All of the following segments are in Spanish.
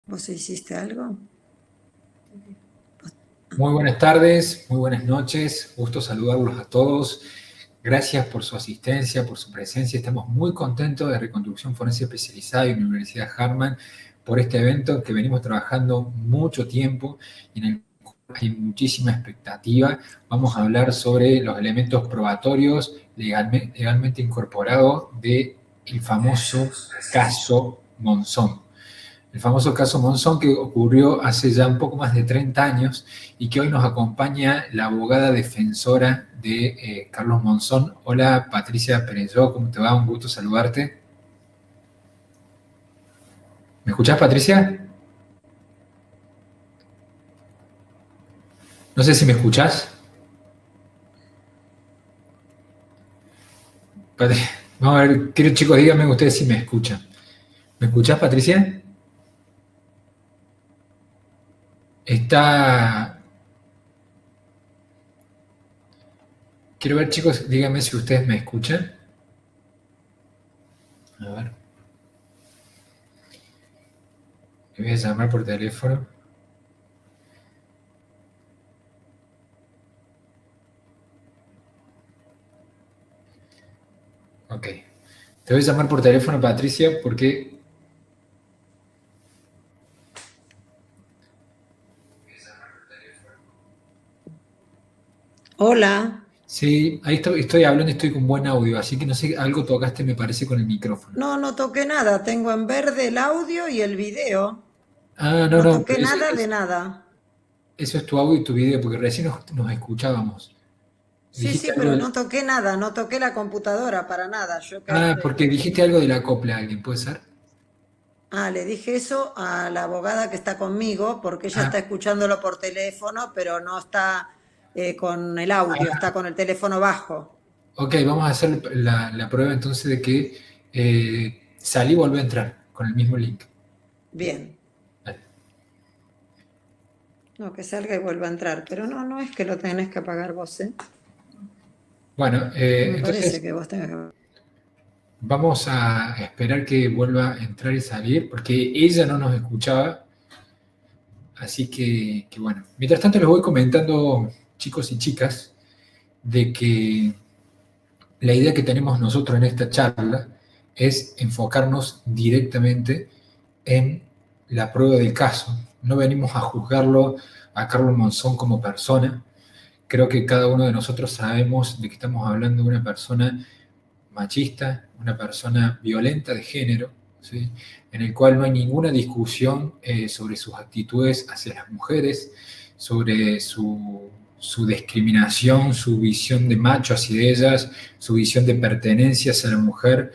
¿Vos hiciste algo? Muy buenas tardes, muy buenas noches, gusto saludarlos a todos. Gracias por su asistencia, por su presencia. Estamos muy contentos de Reconstrucción Forense Especializada y Universidad Harman por este evento que venimos trabajando mucho tiempo y en el cual hay muchísima expectativa. Vamos a hablar sobre los elementos probatorios legalmente incorporados del famoso caso Monzón. El famoso caso Monzón que ocurrió hace ya un poco más de 30 años y que hoy nos acompaña la abogada defensora de Carlos Monzón. Hola Patricia Pereyó, ¿cómo te va? Un gusto saludarte. ¿Me escuchás, Patricia? No sé si me escuchás. Vamos a ver, quiero chicos, díganme ustedes si me escuchan. ¿Me escuchás, Patricia? Está... Quiero ver, chicos, díganme si ustedes me escuchan. A ver. Me voy a llamar por teléfono. Ok. Te voy a llamar por teléfono, Patricia, porque... Hola. Sí, ahí estoy hablando y estoy con buen audio, así que no sé, algo tocaste me parece con el micrófono. No, no toqué nada. Tengo en verde el audio y el video. Ah, no, No no, toqué pero nada de nada. eso es tu audio y tu video, porque recién nos escuchábamos. Sí, Dijiste sí, algo pero de... no toqué nada. No toqué la computadora para nada. Ah, porque dijiste algo de la copla a alguien, ¿puede ser? Le dije eso a la abogada que está conmigo porque ella está Ah, escuchándolo por teléfono, pero no está con el audio, está con el teléfono bajo. ok, vamos a hacer la prueba entonces de que salí y volví a entrar con el mismo link. Bien. Dale. No, que salga y vuelva a entrar. Pero no, no es que lo tenés que apagar vos, ¿eh? Bueno, No me parece entonces que vos tengas que... vamos a esperar que vuelva a entrar y salir, porque ella no nos escuchaba. Así que bueno, mientras tanto les voy comentando, chicos y chicas, de que la idea que tenemos nosotros en esta charla es enfocarnos directamente en la prueba del caso. No venimos a juzgarlo a Carlos Monzón como persona. Creo que cada uno de nosotros sabemos de que estamos hablando de una persona machista, una persona violenta de género, ¿sí? En el cual no hay ninguna discusión sobre sus actitudes hacia las mujeres, sobre su discriminación, su visión de macho hacia ellas, su visión de pertenencia hacia la mujer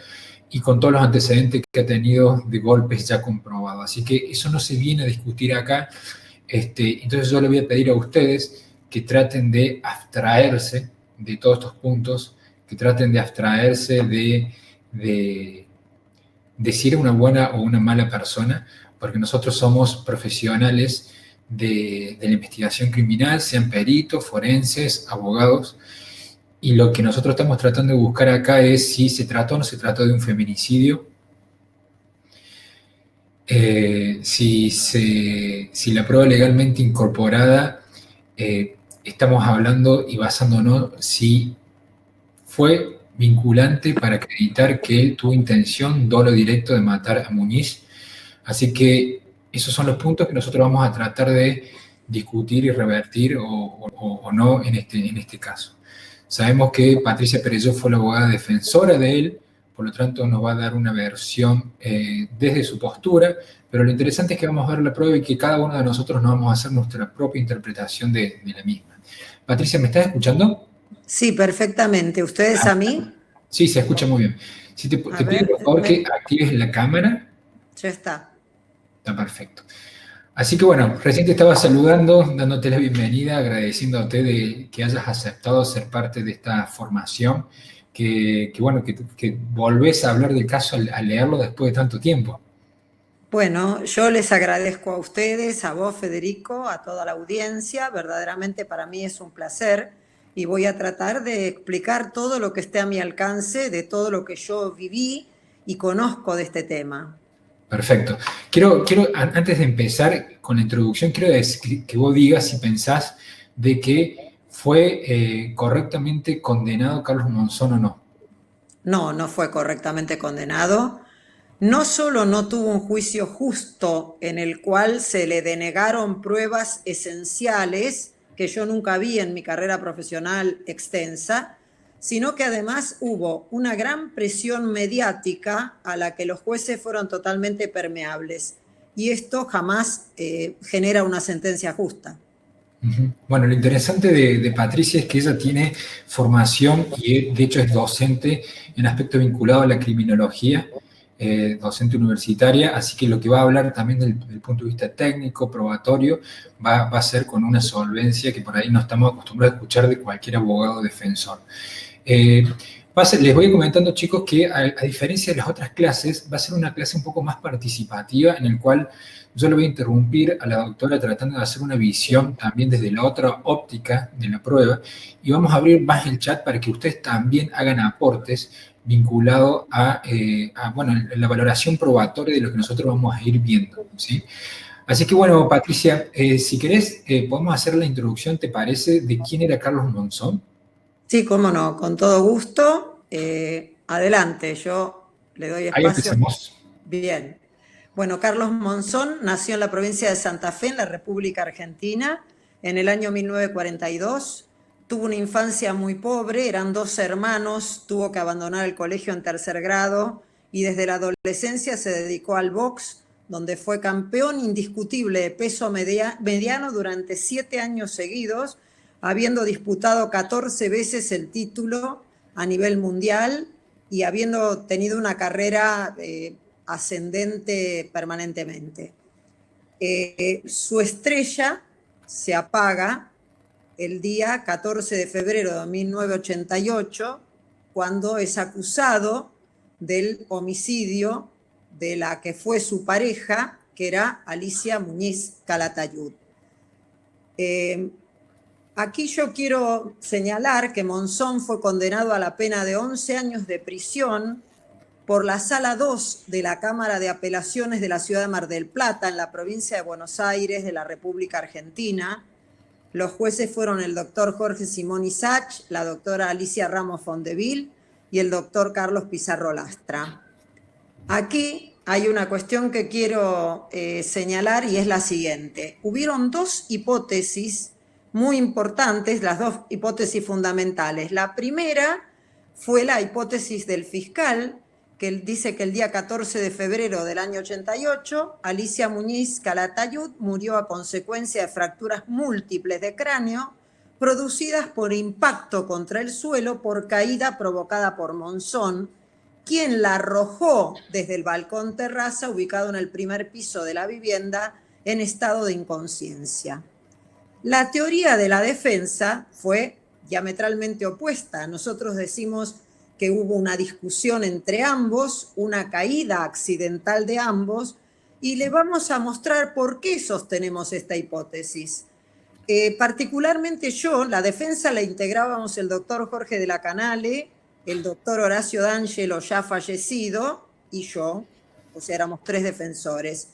y con todos los antecedentes que ha tenido de golpes ya comprobados. Así que eso no se viene a discutir acá. Entonces yo le voy a pedir a ustedes que traten de abstraerse de todos estos puntos, que traten de abstraerse de si era una buena o una mala persona, porque nosotros somos profesionales de la investigación criminal, sean peritos, forenses, abogados, y lo que nosotros estamos tratando de buscar acá es si se trató o no se trató de un feminicidio, si la prueba legalmente incorporada, estamos hablando y basándonos si fue vinculante para acreditar que él tuvo intención, dolo directo de matar a Muñiz. Así que esos son los puntos que nosotros vamos a tratar de discutir y revertir o no en este caso. Sabemos que Patricia Pereyó fue la abogada defensora de él, por lo tanto nos va a dar una versión desde su postura, pero lo interesante es que vamos a ver la prueba y que cada uno de nosotros nos vamos a hacer nuestra propia interpretación de la misma. Patricia, ¿me estás escuchando? Sí, perfectamente. ¿Ustedes a mí? Sí, se escucha muy bien. Si A te pido ver, por favor que actives la cámara, ya está. está perfecto. Así que bueno, recién te estaba saludando, dándote la bienvenida, agradeciéndote de que hayas aceptado ser parte de esta formación, bueno, que volvés a hablar del caso al leerlo después de tanto tiempo. Bueno, yo les agradezco a ustedes, a vos, Federico, a toda la audiencia. Verdaderamente para mí es un placer y voy a tratar de explicar todo lo que esté a mi alcance, de todo lo que yo viví y conozco de este tema. Perfecto. Antes de empezar con la introducción, quiero que vos digas si pensás de que fue correctamente condenado Carlos Monzón o no. No, no fue correctamente condenado. No solo no tuvo un juicio justo en el cual se le denegaron pruebas esenciales que yo nunca vi en mi carrera profesional extensa, sino que además hubo una gran presión mediática a la que los jueces fueron totalmente permeables. Y esto jamás genera una sentencia justa. Bueno, lo interesante de Patricia es que ella tiene formación y de hecho es docente en aspecto vinculado a la criminología, docente universitaria, así que lo que va a hablar también del punto de vista técnico, probatorio, va a ser con una solvencia que por ahí no estamos acostumbrados a escuchar de cualquier abogado defensor. Les voy comentando, chicos, que a diferencia de las otras clases, va a ser una clase un poco más participativa, en el cual yo le voy a interrumpir a la doctora tratando de hacer una visión también desde la otra óptica de la prueba, y vamos a abrir más el chat para que ustedes también hagan aportes vinculados a la valoración probatoria de lo que nosotros vamos a ir viendo, ¿sí? Así que bueno, Patricia, si querés, podemos hacer la introducción, ¿te parece?, de quién era Carlos Monzón. Sí, cómo no, con todo gusto. Adelante, yo le doy Ahí espacio. empezamos. Bien. Bueno, Carlos Monzón nació en la provincia de Santa Fe, en la República Argentina, en el año 1942. Tuvo una infancia muy pobre, eran 2 hermanos, tuvo que abandonar el colegio en 3er grado y desde la adolescencia se dedicó al box, donde fue campeón indiscutible de peso mediano durante 7 años seguidos, habiendo disputado 14 veces el título a nivel mundial y habiendo tenido una carrera ascendente permanentemente. Su estrella se apaga el día 14 de febrero de 1988, cuando es acusado del homicidio de la que fue su pareja, que era Alicia Muñiz Calatayud. Aquí yo quiero señalar que Monzón fue condenado a la pena de 11 años de prisión por la Sala 2 de la Cámara de Apelaciones de la Ciudad de Mar del Plata, en la provincia de Buenos Aires, de la República Argentina. Los jueces fueron el doctor Jorge Simón Isach, la doctora Alicia Ramos Fondeville y el doctor Carlos Pizarro Lastra. Aquí hay una cuestión que quiero señalar y es la siguiente. Hubieron 2 hipótesis muy importantes, las 2 hipótesis fundamentales. La primera fue la hipótesis del fiscal, que él dice que el día 14 de febrero del año 88, Alicia Muñiz Calatayud murió a consecuencia de fracturas múltiples de cráneo producidas por impacto contra el suelo por caída provocada por Monzón, quien la arrojó desde el balcón terraza ubicado en el primer piso de la vivienda en estado de inconsciencia. La teoría de la defensa fue diametralmente opuesta. Nosotros decimos que hubo una discusión entre ambos, una caída accidental de ambos, y le vamos a mostrar por qué sostenemos esta hipótesis. Particularmente yo, la defensa la integrábamos el doctor Jorge de la Canale, el doctor Horacio D'Angelo, ya fallecido, y yo, o sea, éramos 3 defensores.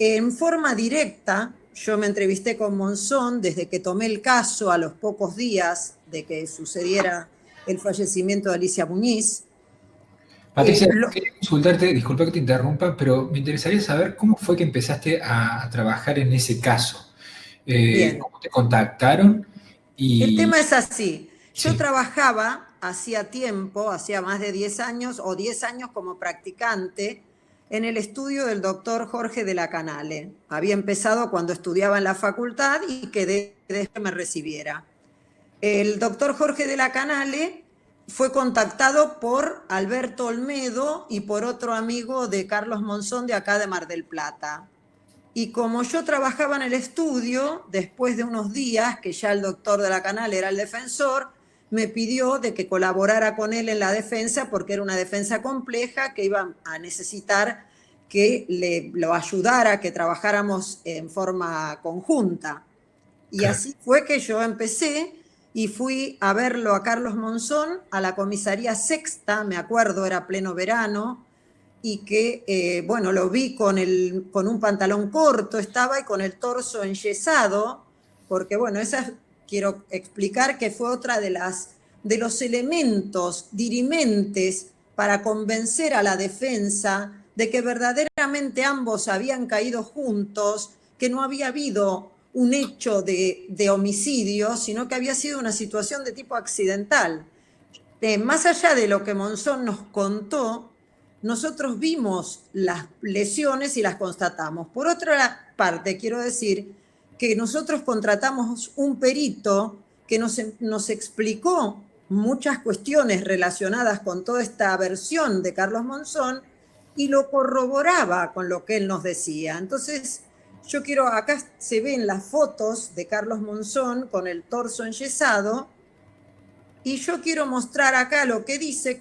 En forma directa, yo me entrevisté con Monzón desde que tomé el caso a los pocos días de que sucediera el fallecimiento de Alicia Muñiz. Patricia, quería consultarte, disculpa que te interrumpa, pero me interesaría saber cómo fue que empezaste a trabajar en ese caso. ¿Cómo te contactaron? El tema es así. Yo Sí. trabajaba hacía tiempo, hacía más de 10 años o 10 años como practicante en el estudio del doctor Jorge de la Canale. Había empezado cuando estudiaba en la facultad y quedé desde que me recibiera. El doctor Jorge de la Canale fue contactado por Alberto Olmedo y por otro amigo de Carlos Monzón de acá de Mar del Plata. Y como yo trabajaba en el estudio, después de unos días que ya el doctor de la Canale era el defensor, me pidió de que colaborara con él en la defensa porque era una defensa compleja que iba a necesitar que lo ayudara, que trabajáramos en forma conjunta. Y así fue que yo empecé y fui a verlo a Carlos Monzón a la comisaría sexta, me acuerdo, era pleno verano, y que, bueno, lo vi con un pantalón corto, estaba y con el torso enyesado, porque, bueno, quiero explicar que fue otra de los elementos dirimentes para convencer a la defensa de que verdaderamente ambos habían caído juntos, que no había habido un hecho de homicidio, sino que había sido una situación de tipo accidental. Más allá de lo que Monzón nos contó, nosotros vimos las lesiones y las constatamos. Por otra parte, quiero decir que nosotros contratamos un perito que nos explicó muchas cuestiones relacionadas con toda esta versión de Carlos Monzón y lo corroboraba con lo que él nos decía. Entonces, acá se ven las fotos de Carlos Monzón con el torso enyesado, y yo quiero mostrar acá lo que dice,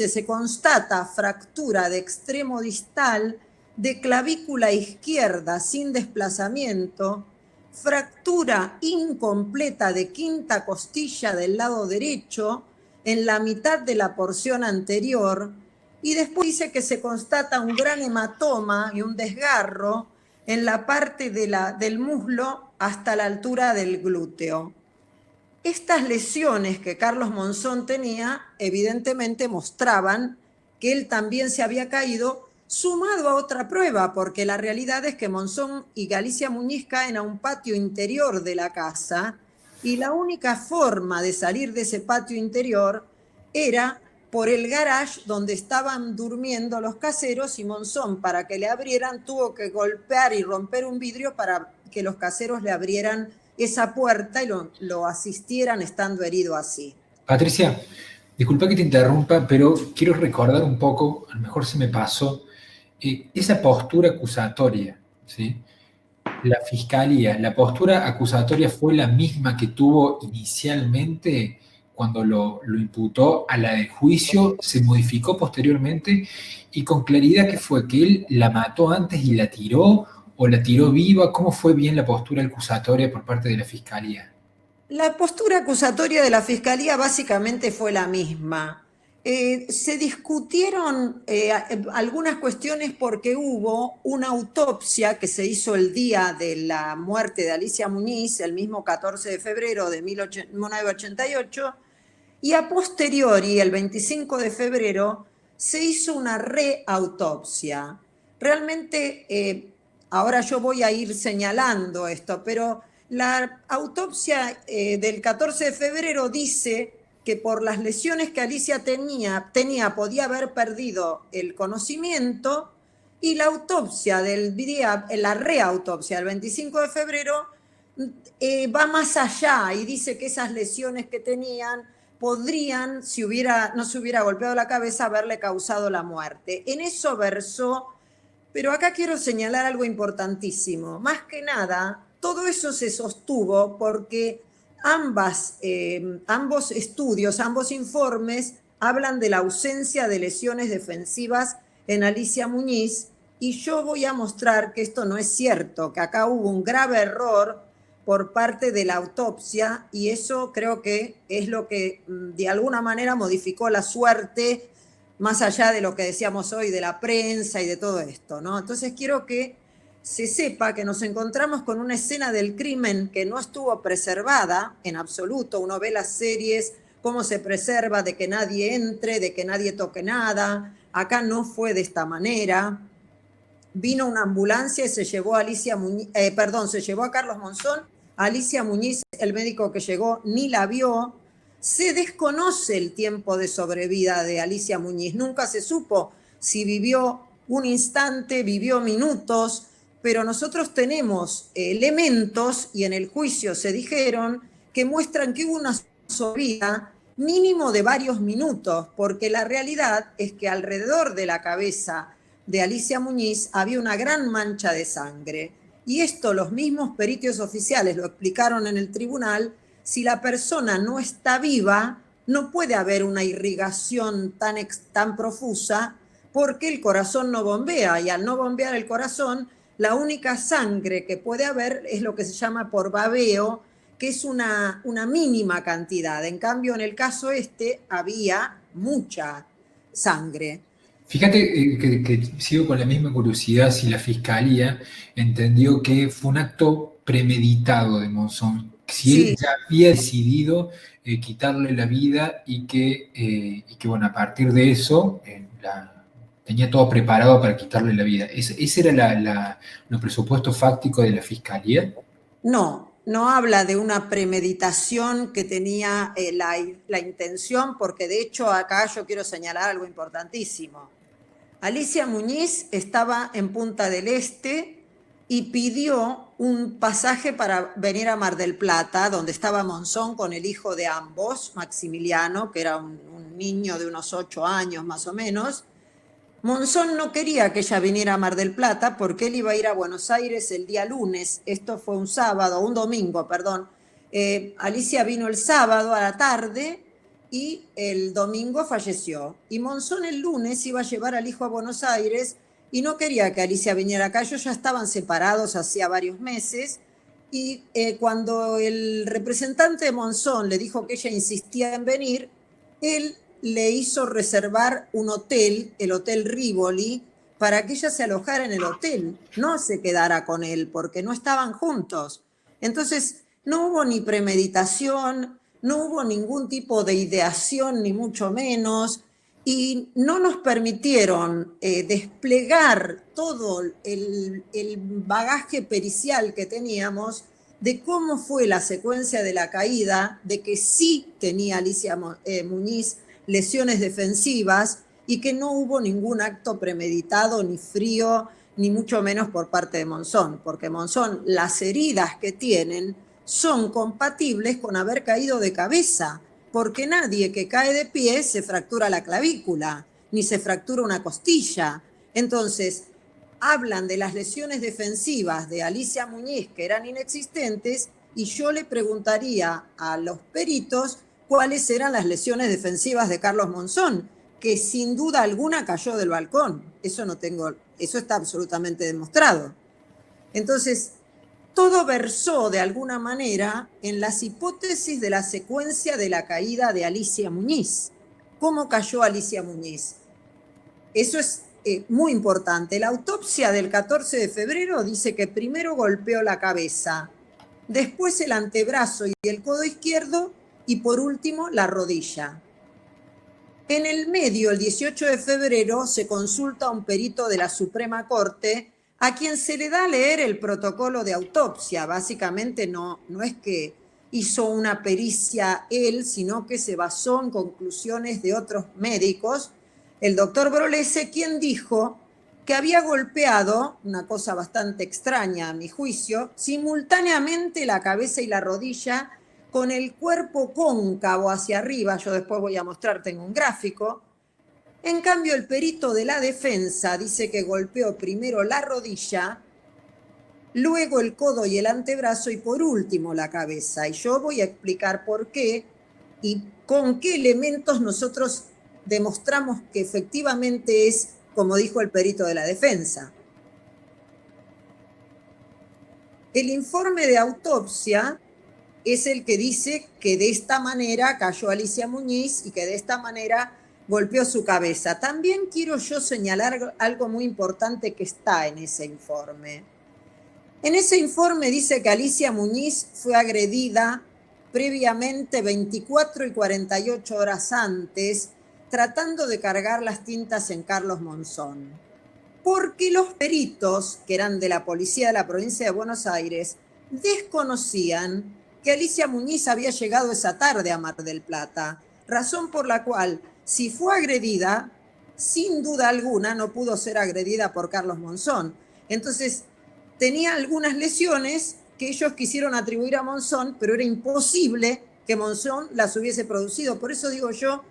se constata fractura de extremo distal de clavícula izquierda sin desplazamiento, fractura incompleta de quinta costilla del lado derecho en la mitad de la porción anterior, y después dice que se constata un gran hematoma y un desgarro en la parte del muslo hasta la altura del glúteo. Estas lesiones que Carlos Monzón tenía, evidentemente mostraban que él también se había caído, sumado a otra prueba, porque la realidad es que Monzón y Galicia Muñiz caen a un patio interior de la casa, y la única forma de salir de ese patio interior era por el garage donde estaban durmiendo los caseros, y Monzón, para que le abrieran, tuvo que golpear y romper un vidrio para que los caseros le abrieran esa puerta y lo asistieran estando herido así. Patricia, disculpa que te interrumpa, pero quiero recordar un poco, a lo mejor se me pasó, esa postura acusatoria, ¿sí? La fiscalía, la postura acusatoria fue la misma que tuvo inicialmente cuando lo imputó a la de juicio, se modificó posteriormente y con claridad que fue que él la mató antes y la tiró o la tiró viva. ¿Cómo fue bien la postura acusatoria por parte de la fiscalía? La postura acusatoria de la fiscalía básicamente fue la misma. Se discutieron algunas cuestiones porque hubo una autopsia que se hizo el día de la muerte de Alicia Muñiz, el mismo 14 de febrero de 1988, y a posteriori, el 25 de febrero, se hizo una reautopsia. Realmente, ahora yo voy a ir señalando esto, pero la autopsia del 14 de febrero dice que por las lesiones que Alicia tenía podía haber perdido el conocimiento, y la autopsia la reautopsia del 25 de febrero va más allá y dice que esas lesiones que tenían podrían, si no se hubiera golpeado la cabeza, haberle causado la muerte. En eso versó, pero acá quiero señalar algo importantísimo. Más que nada, todo eso se sostuvo porque ambos estudios, ambos informes, hablan de la ausencia de lesiones defensivas en Alicia Muñiz, y yo voy a mostrar que esto no es cierto, que acá hubo un grave error por parte de la autopsia, y eso creo que es lo que de alguna manera modificó la suerte, más allá de lo que decíamos hoy de la prensa y de todo esto, ¿no? Entonces quiero que se sepa que nos encontramos con una escena del crimen que no estuvo preservada en absoluto. Uno ve las series, cómo se preserva de que nadie entre, de que nadie toque nada. Acá no fue de esta manera. Vino una ambulancia y se llevó a se llevó a Carlos Monzón. Alicia Muñiz, el médico que llegó, ni la vio. Se desconoce el tiempo de sobrevida de Alicia Muñiz. Nunca se supo si vivió un instante, vivió minutos, pero nosotros tenemos elementos, y en el juicio se dijeron, que muestran que hubo una sobrevida mínimo de varios minutos, porque la realidad es que alrededor de la cabeza de Alicia Muñiz había una gran mancha de sangre. Y esto los mismos peritos oficiales lo explicaron en el tribunal. Si la persona no está viva, no puede haber una irrigación tan profusa, porque el corazón no bombea, y al no bombear el corazón, la única sangre que puede haber es lo que se llama por babeo, que es una mínima cantidad. En cambio, en el caso había mucha sangre. Fíjate que sigo con la misma curiosidad si la fiscalía entendió que fue un acto premeditado de Monzón, si él Sí, ya había decidido quitarle la vida y que, bueno, a partir de eso tenía todo preparado para quitarle la vida. ¿Ese era los presupuestos fácticos de la fiscalía? no, no habla de una premeditación que tenía la intención, porque de hecho acá yo quiero señalar algo importantísimo. Alicia Muñiz estaba en Punta del Este y pidió un pasaje para venir a Mar del Plata, donde estaba Monzón con el hijo de ambos, Maximiliano, que era un niño de unos 8 años más o menos. Monzón no quería que ella viniera a Mar del Plata porque él iba a ir a Buenos Aires el día lunes. Esto fue un sábado, un domingo, perdón. Alicia vino el sábado a la tarde y el domingo falleció. Y Monzón el lunes iba a llevar al hijo a Buenos Aires y no quería que Alicia viniera acá. Ellos ya estaban separados hacía varios meses. Y cuando el representante de Monzón le dijo que ella insistía en venir, él le hizo reservar un hotel, el Hotel Rivoli, para que ella se alojara en el hotel, no se quedara con él, porque no estaban juntos. Entonces, no hubo ni premeditación, no hubo ningún tipo de ideación, ni mucho menos, y no nos permitieron desplegar todo el bagaje pericial que teníamos de cómo fue la secuencia de la caída, de que sí tenía Alicia Muñiz lesiones defensivas y que no hubo ningún acto premeditado, ni frío, ni mucho menos por parte de Monzón, porque Monzón, las heridas que tienen son compatibles con haber caído de cabeza, porque nadie que cae de pie se fractura la clavícula, ni se fractura una costilla. Entonces, hablan de las lesiones defensivas de Alicia Muñiz que eran inexistentes y yo le preguntaría a los peritos cuáles eran las lesiones defensivas de Carlos Monzón, que sin duda alguna cayó del balcón. Eso está absolutamente demostrado. Entonces, todo versó de alguna manera en las hipótesis de la secuencia de la caída de Alicia Muñiz. ¿Cómo cayó Alicia Muñiz? Eso es muy importante. La autopsia del 14 de febrero dice que primero golpeó la cabeza, después el antebrazo y el codo izquierdo y por último la rodilla. En el medio, el 18 de febrero, se consulta a un perito de la Suprema Corte a quien se le da a leer el protocolo de autopsia. Básicamente no es que hizo una pericia él, sino que se basó en conclusiones de otros médicos. El doctor Brolese, quien dijo que había golpeado, una cosa bastante extraña a mi juicio, simultáneamente la cabeza y la rodilla con el cuerpo cóncavo hacia arriba. Yo después voy a mostrar, tengo un gráfico. En cambio, el perito de la defensa dice que golpeó primero la rodilla, luego el codo y el antebrazo y por último la cabeza. Y yo voy a explicar por qué y con qué elementos nosotros demostramos que efectivamente es como dijo el perito de la defensa. El informe de autopsia es el que dice que de esta manera cayó Alicia Muñiz y que de esta manera golpeó su cabeza. También quiero yo señalar algo muy importante que está en ese informe. En ese informe dice que Alicia Muñiz fue agredida previamente 24 y 48 horas antes, tratando de cargar las tintas en Carlos Monzón. Porque los peritos, que eran de la policía de la provincia de Buenos Aires, desconocían que Alicia Muñiz había llegado esa tarde a Mar del Plata, razón por la cual, si fue agredida, sin duda alguna no pudo ser agredida por Carlos Monzón. Entonces, tenía algunas lesiones que ellos quisieron atribuir a Monzón, pero era imposible que Monzón las hubiese producido. Por eso digo yo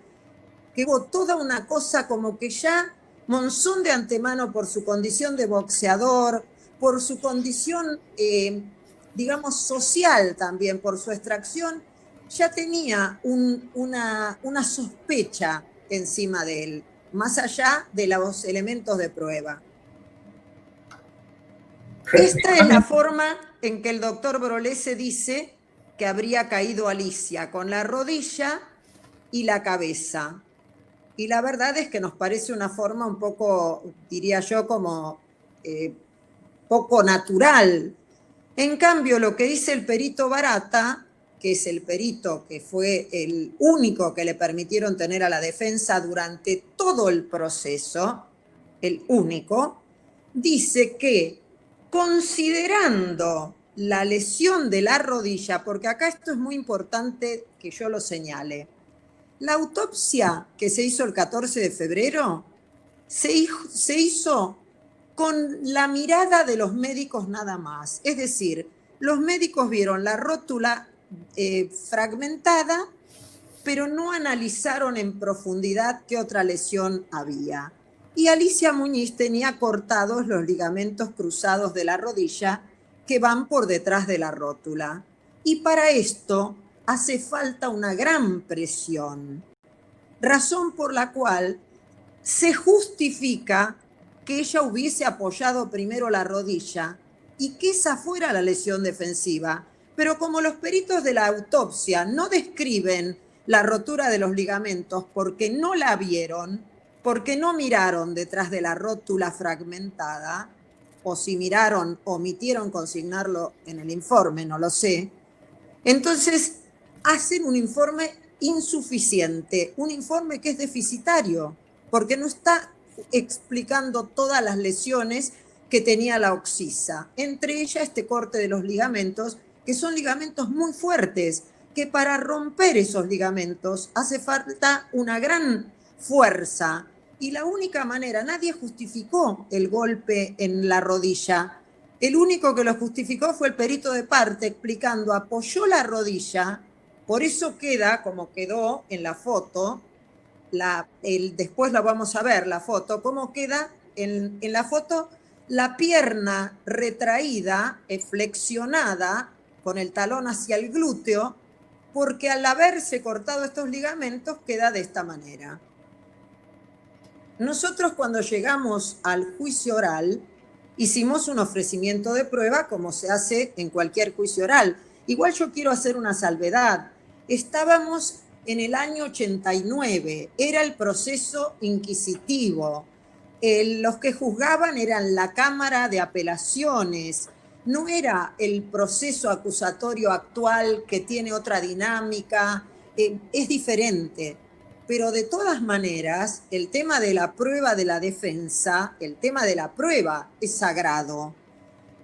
que hubo toda una cosa como que ya Monzón de antemano, por su condición de boxeador, por su condición, digamos, social también, por su extracción, ya tenía una sospecha encima de él, más allá de los elementos de prueba. Esta es la forma en que el doctor Brolese dice que habría caído Alicia, con la rodilla y la cabeza. y la verdad es que nos parece una forma un poco, diría yo, como poco natural. En cambio, lo que dice el perito Barata, que es el perito que fue el único que le permitieron tener a la defensa durante todo el proceso, el único, dice que considerando la lesión de la rodilla, porque acá esto es muy importante que yo lo señale, la autopsia que se hizo el 14 de febrero se hizo con la mirada de los médicos nada más. Es decir, los médicos vieron la rótula fragmentada, pero no analizaron en profundidad qué otra lesión había. Y Alicia Muñiz tenía cortados los ligamentos cruzados de la rodilla que van por detrás de la rótula. Y para esto hace falta una gran presión, razón por la cual se justifica que ella hubiese apoyado primero la rodilla y que esa fuera la lesión defensiva. Pero como los peritos de la autopsia no describen la rotura de los ligamentos porque no la vieron, porque no miraron detrás de la rótula fragmentada, o si miraron, omitieron consignarlo en el informe, no lo sé, entonces hacen un informe insuficiente, un informe que es deficitario, porque no está explicando todas las lesiones que tenía la occisa, entre ellas este corte de los ligamentos, que son ligamentos muy fuertes, que para romper esos ligamentos hace falta una gran fuerza, y la única manera, nadie justificó el golpe en la rodilla. El único que lo justificó fue el perito de parte, explicando, apoyó la rodilla, por eso queda como quedó en la foto, después la vamos a ver, la foto, cómo queda en la foto la pierna retraída, flexionada, con el talón hacia el glúteo, porque al haberse cortado estos ligamentos queda de esta manera. Nosotros cuando llegamos al juicio oral, hicimos un ofrecimiento de prueba como se hace en cualquier juicio oral. Igual yo quiero hacer una salvedad. Estábamos en el año 89, era el proceso inquisitivo. Los que juzgaban eran la Cámara de Apelaciones, no era el proceso acusatorio actual que tiene otra dinámica, es diferente. Pero de todas maneras, el tema de la prueba de la defensa, el tema de la prueba es sagrado.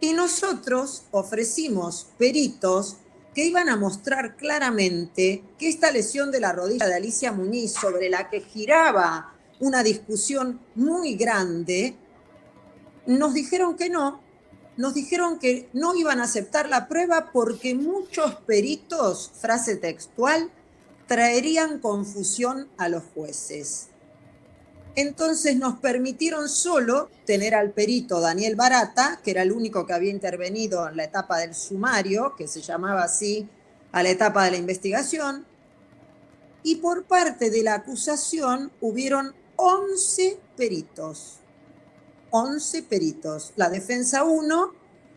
Y nosotros ofrecimos peritos que iban a mostrar claramente que esta lesión de la rodilla de Alicia Muñiz, sobre la que giraba una discusión muy grande, nos dijeron que no iban a aceptar la prueba porque muchos peritos, frase textual, traerían confusión a los jueces. Entonces nos permitieron solo tener al perito Daniel Barata, que era el único que había intervenido en la etapa del sumario, que se llamaba así a la etapa de la investigación, y por parte de la acusación hubieron 11 peritos. 11 peritos, la defensa 1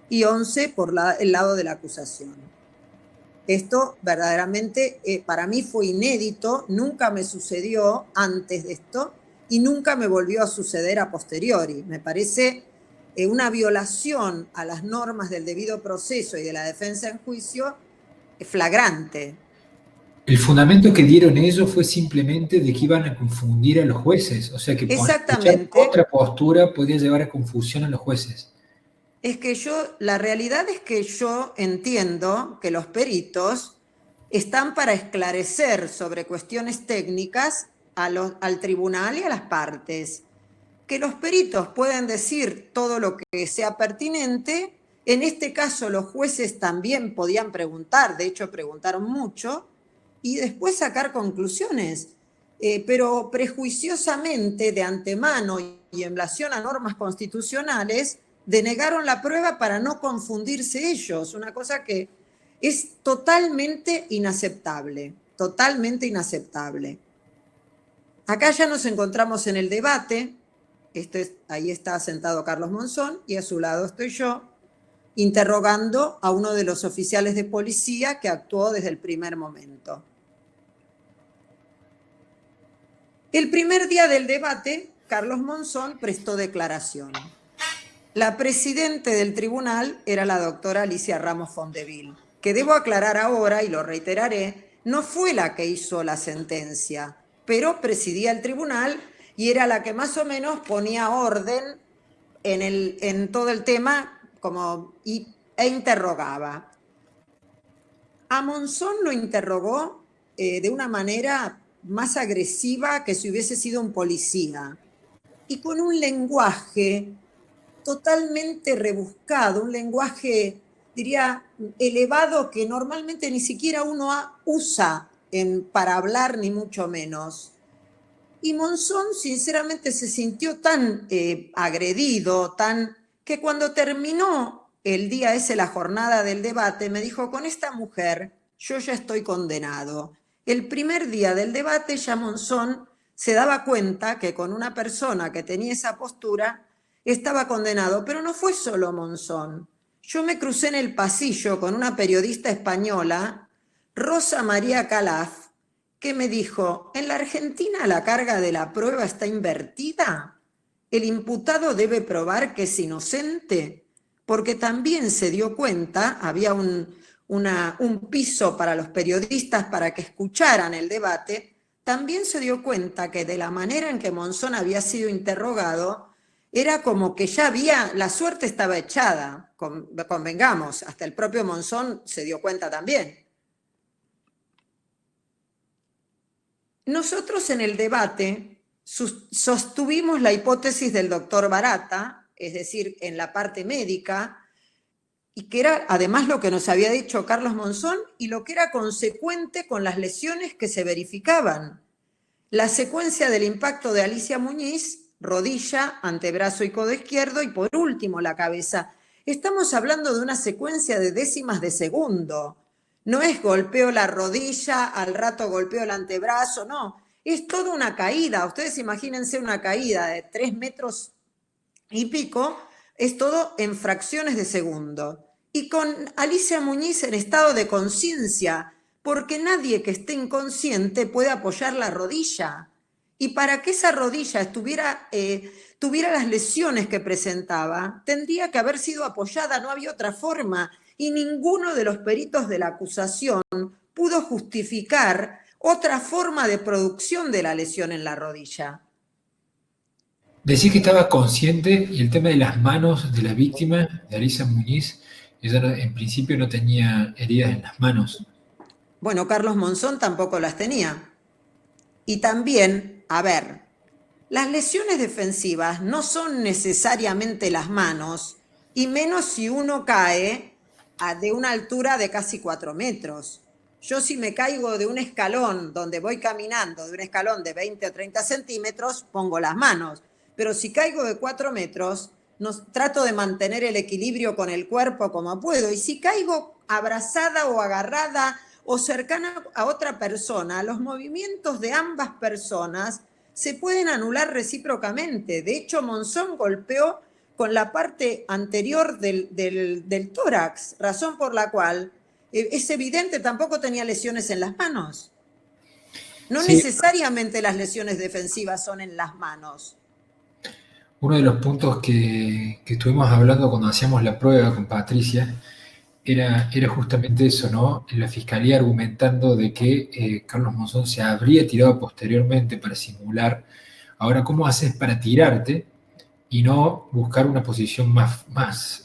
y 11 por el lado de la acusación. Esto verdaderamente para mí fue inédito, nunca me sucedió antes de esto y nunca me volvió a suceder a posteriori. Me parece una violación a las normas del debido proceso y de la defensa en juicio flagrante. El fundamento que dieron ellos fue simplemente de que iban a confundir a los jueces, o sea que Exactamente. otra postura podía llevar a confusión a los jueces. Es que la realidad es que yo entiendo que los peritos están para esclarecer sobre cuestiones técnicas al tribunal y a las partes. Que los peritos pueden decir todo lo que sea pertinente. En este caso los jueces también podían preguntar, de hecho preguntaron mucho, y después sacar conclusiones. Pero prejuiciosamente, de antemano y en relación a normas constitucionales, denegaron la prueba para no confundirse ellos, una cosa que es totalmente inaceptable, totalmente inaceptable. Acá ya nos encontramos en el debate, ahí está sentado Carlos Monzón y a su lado estoy yo, interrogando a uno de los oficiales de policía que actuó desde el primer momento. El primer día del debate, Carlos Monzón prestó declaración. La presidenta del tribunal era la doctora Alicia Ramos Fondeville, que debo aclarar ahora, y lo reiteraré, no fue la que hizo la sentencia, pero presidía el tribunal y era la que más o menos ponía orden en todo el tema e interrogaba. A Monzón lo interrogó de una manera más agresiva que si hubiese sido un policía y con un lenguaje totalmente rebuscado, un lenguaje, diría, elevado que normalmente ni siquiera uno usa para hablar, ni mucho menos. Y Monzón, sinceramente, se sintió tan agredido, que cuando terminó el día ese, la jornada del debate, me dijo, con esta mujer yo ya estoy condenado. El primer día del debate ya Monzón se daba cuenta que con una persona que tenía esa postura estaba condenado, pero no fue solo Monzón. Yo me crucé en el pasillo con una periodista española, Rosa María Calaf, que me dijo, ¿en la Argentina la carga de la prueba está invertida? ¿El imputado debe probar que es inocente? Porque también se dio cuenta, había un piso para los periodistas para que escucharan el debate, también se dio cuenta que de la manera en que Monzón había sido interrogado, era como que ya la suerte estaba echada, convengamos, hasta el propio Monzón se dio cuenta también. Nosotros en el debate sostuvimos la hipótesis del doctor Barata, es decir, en la parte médica, y que era además lo que nos había dicho Carlos Monzón y lo que era consecuente con las lesiones que se verificaban. La secuencia del impacto de Alicia Muñiz, rodilla, antebrazo y codo izquierdo, y por último la cabeza. Estamos hablando de una secuencia de décimas de segundo. No es golpeo la rodilla, al rato golpeo el antebrazo, no. Es toda una caída. Ustedes imagínense una caída de 3 metros y pico, es todo en fracciones de segundo. Y con Alicia Muñiz en estado de conciencia, porque nadie que esté inconsciente puede apoyar la rodilla. Y para que esa rodilla tuviera las lesiones que presentaba, tendría que haber sido apoyada, no había otra forma. Y ninguno de los peritos de la acusación pudo justificar otra forma de producción de la lesión en la rodilla. Decís que estaba consciente y el tema de las manos de la víctima, de Alicia Muñiz, ella en principio no tenía heridas en las manos. Bueno, Carlos Monzón tampoco las tenía. Y también, a ver, las lesiones defensivas no son necesariamente las manos, y menos si uno cae de una altura de casi 4 metros. Yo si me caigo de un escalón donde voy caminando, de un escalón de 20 o 30 centímetros, pongo las manos. Pero si caigo de 4 metros, trato de mantener el equilibrio con el cuerpo como puedo. Y si caigo abrazada o agarrada o cercana a otra persona, los movimientos de ambas personas se pueden anular recíprocamente. De hecho, Monzón golpeó con la parte anterior del tórax, razón por la cual es evidente, tampoco tenía lesiones en las manos. No Sí. Necesariamente las lesiones defensivas son en las manos. Uno de los puntos que estuvimos hablando cuando hacíamos la prueba con Patricia era justamente eso, ¿no? La fiscalía argumentando de que Carlos Monzón se habría tirado posteriormente para simular. Ahora, ¿cómo haces para tirarte y no buscar una posición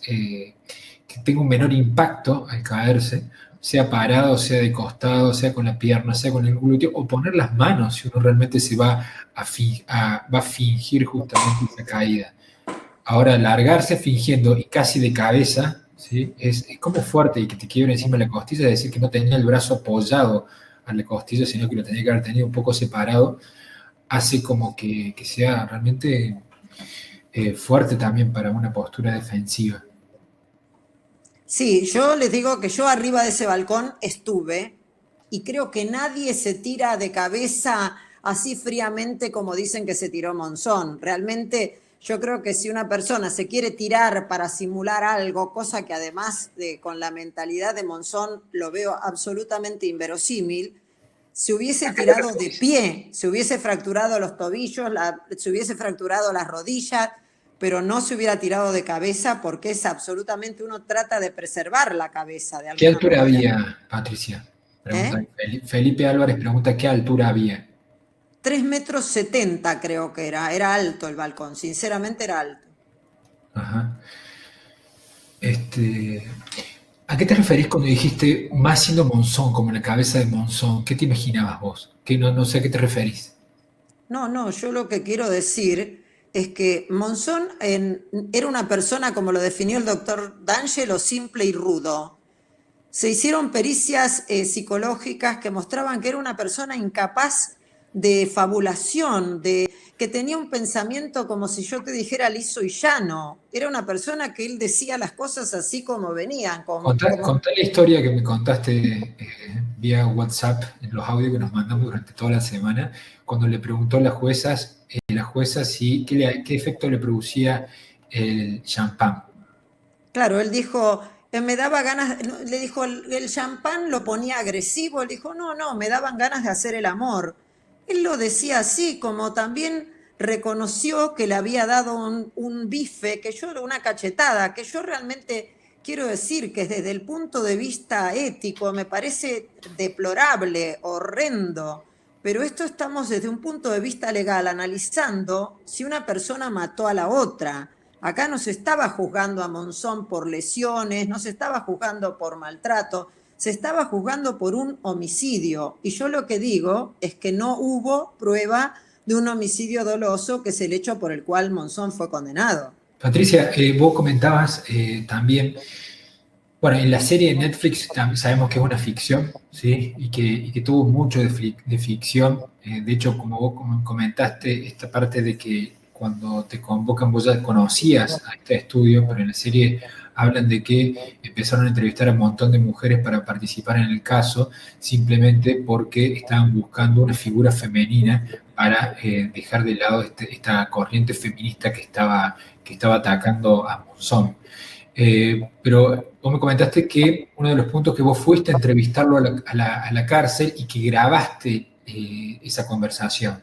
que tenga un menor impacto al caerse, sea parado, sea de costado, sea con la pierna, sea con el glúteo, o poner las manos si uno realmente se va a fingir justamente esa caída? Ahora, largarse fingiendo y casi de cabeza, ¿sí? Es como fuerte y que te quiebre encima de la costilla, es decir, que no tenía el brazo apoyado a la costilla, sino que lo tenía que haber tenido un poco separado, hace como que sea realmente fuerte también para una postura defensiva. Sí, yo les digo que yo arriba de ese balcón estuve y creo que nadie se tira de cabeza así fríamente como dicen que se tiró Monzón. Realmente yo creo que si una persona se quiere tirar para simular algo, cosa que además con la mentalidad de Monzón lo veo absolutamente inverosímil, se hubiese tirado de pie, se hubiese fracturado los tobillos, se hubiese fracturado las rodillas, pero no se hubiera tirado de cabeza porque es absolutamente, uno trata de preservar la cabeza de ¿Qué alguna altura manera. había, Patricia? Pregunta ¿Eh? Felipe Álvarez pregunta qué altura había. 3,70 m creo que era alto el balcón, sinceramente era alto. Ajá. ¿A qué te referís cuando dijiste más siendo Monzón, como la cabeza de Monzón? ¿Qué te imaginabas vos? Que no sé a qué te referís. No, yo lo que quiero decir es que Monzón era una persona, como lo definió el doctor D'Angelo, simple y rudo. Se hicieron pericias psicológicas que mostraban que era una persona incapaz de fabulación, que tenía un pensamiento como si yo te dijera liso y llano. Era una persona que él decía las cosas así como venían. Contá la historia que me contaste vía WhatsApp en los audios que nos mandamos durante toda la semana, cuando le preguntó a la jueza si, qué efecto le producía el champán. Claro, él dijo, me daba ganas, le dijo, el champán lo ponía agresivo, él dijo, no, me daban ganas de hacer el amor. Él lo decía así, como también reconoció que le había dado un bife, una cachetada, que yo realmente quiero decir que desde el punto de vista ético me parece deplorable, horrendo, pero esto estamos desde un punto de vista legal analizando si una persona mató a la otra. Acá no se estaba juzgando a Monzón por lesiones, no se estaba juzgando por maltrato, se estaba juzgando por un homicidio. Y yo lo que digo es que no hubo prueba de un homicidio doloso, que es el hecho por el cual Monzón fue condenado. Patricia, vos comentabas también, bueno, en la serie de Netflix sabemos que es una ficción, ¿sí? Y que tuvo mucho de ficción. De hecho, como vos comentaste, esta parte de que cuando te convocan vos ya conocías a este estudio, pero en la serie hablan de que empezaron a entrevistar a un montón de mujeres para participar en el caso, simplemente porque estaban buscando una figura femenina para dejar de lado esta corriente feminista que estaba atacando a Monzón. Pero vos me comentaste que uno de los puntos que vos fuiste a entrevistarlo a la cárcel y que grabaste esa conversación.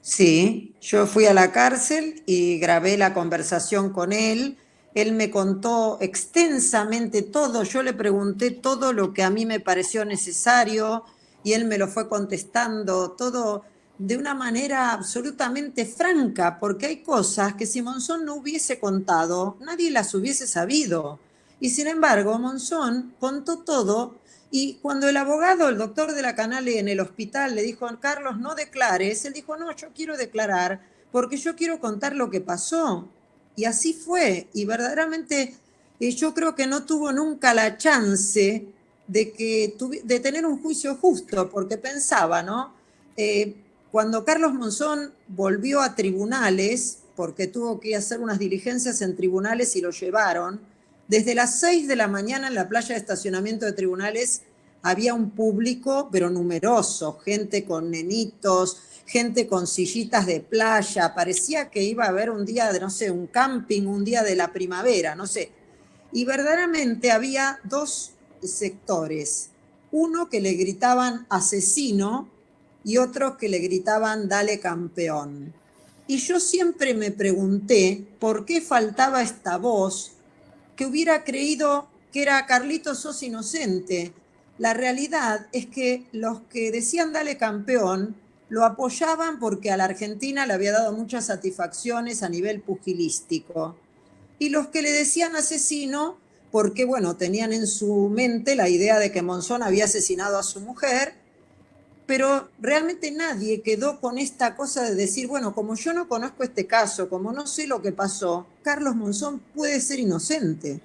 Sí, yo fui a la cárcel y grabé la conversación con él. Él me contó extensamente todo, yo le pregunté todo lo que a mí me pareció necesario y él me lo fue contestando todo de una manera absolutamente franca, porque hay cosas que si Monzón no hubiese contado, nadie las hubiese sabido. Y sin embargo, Monzón contó todo y cuando el abogado, el doctor de la Canale en el hospital le dijo, Carlos, no declares, él dijo, no, yo quiero declarar porque yo quiero contar lo que pasó. Y así fue. Y verdaderamente yo creo que no tuvo nunca la chance de tener un juicio justo, porque pensaba, ¿no? Cuando Carlos Monzón volvió a tribunales, porque tuvo que hacer unas diligencias en tribunales y lo llevaron, desde las 6 de la mañana en la playa de estacionamiento de tribunales había un público, pero numeroso, gente con nenitos, gente con sillitas de playa, parecía que iba a haber un día de, no sé, un camping, un día de la primavera, no sé. Y verdaderamente había dos sectores, uno que le gritaban asesino y otro que le gritaban dale campeón. Y yo siempre me pregunté por qué faltaba esta voz que hubiera creído que era Carlitos, sos inocente. La realidad es que los que decían dale campeón lo apoyaban porque a la Argentina le había dado muchas satisfacciones a nivel pugilístico. Y los que le decían asesino, porque bueno, tenían en su mente la idea de que Monzón había asesinado a su mujer, pero realmente nadie quedó con esta cosa de decir, bueno, como yo no conozco este caso, como no sé lo que pasó, Carlos Monzón puede ser inocente.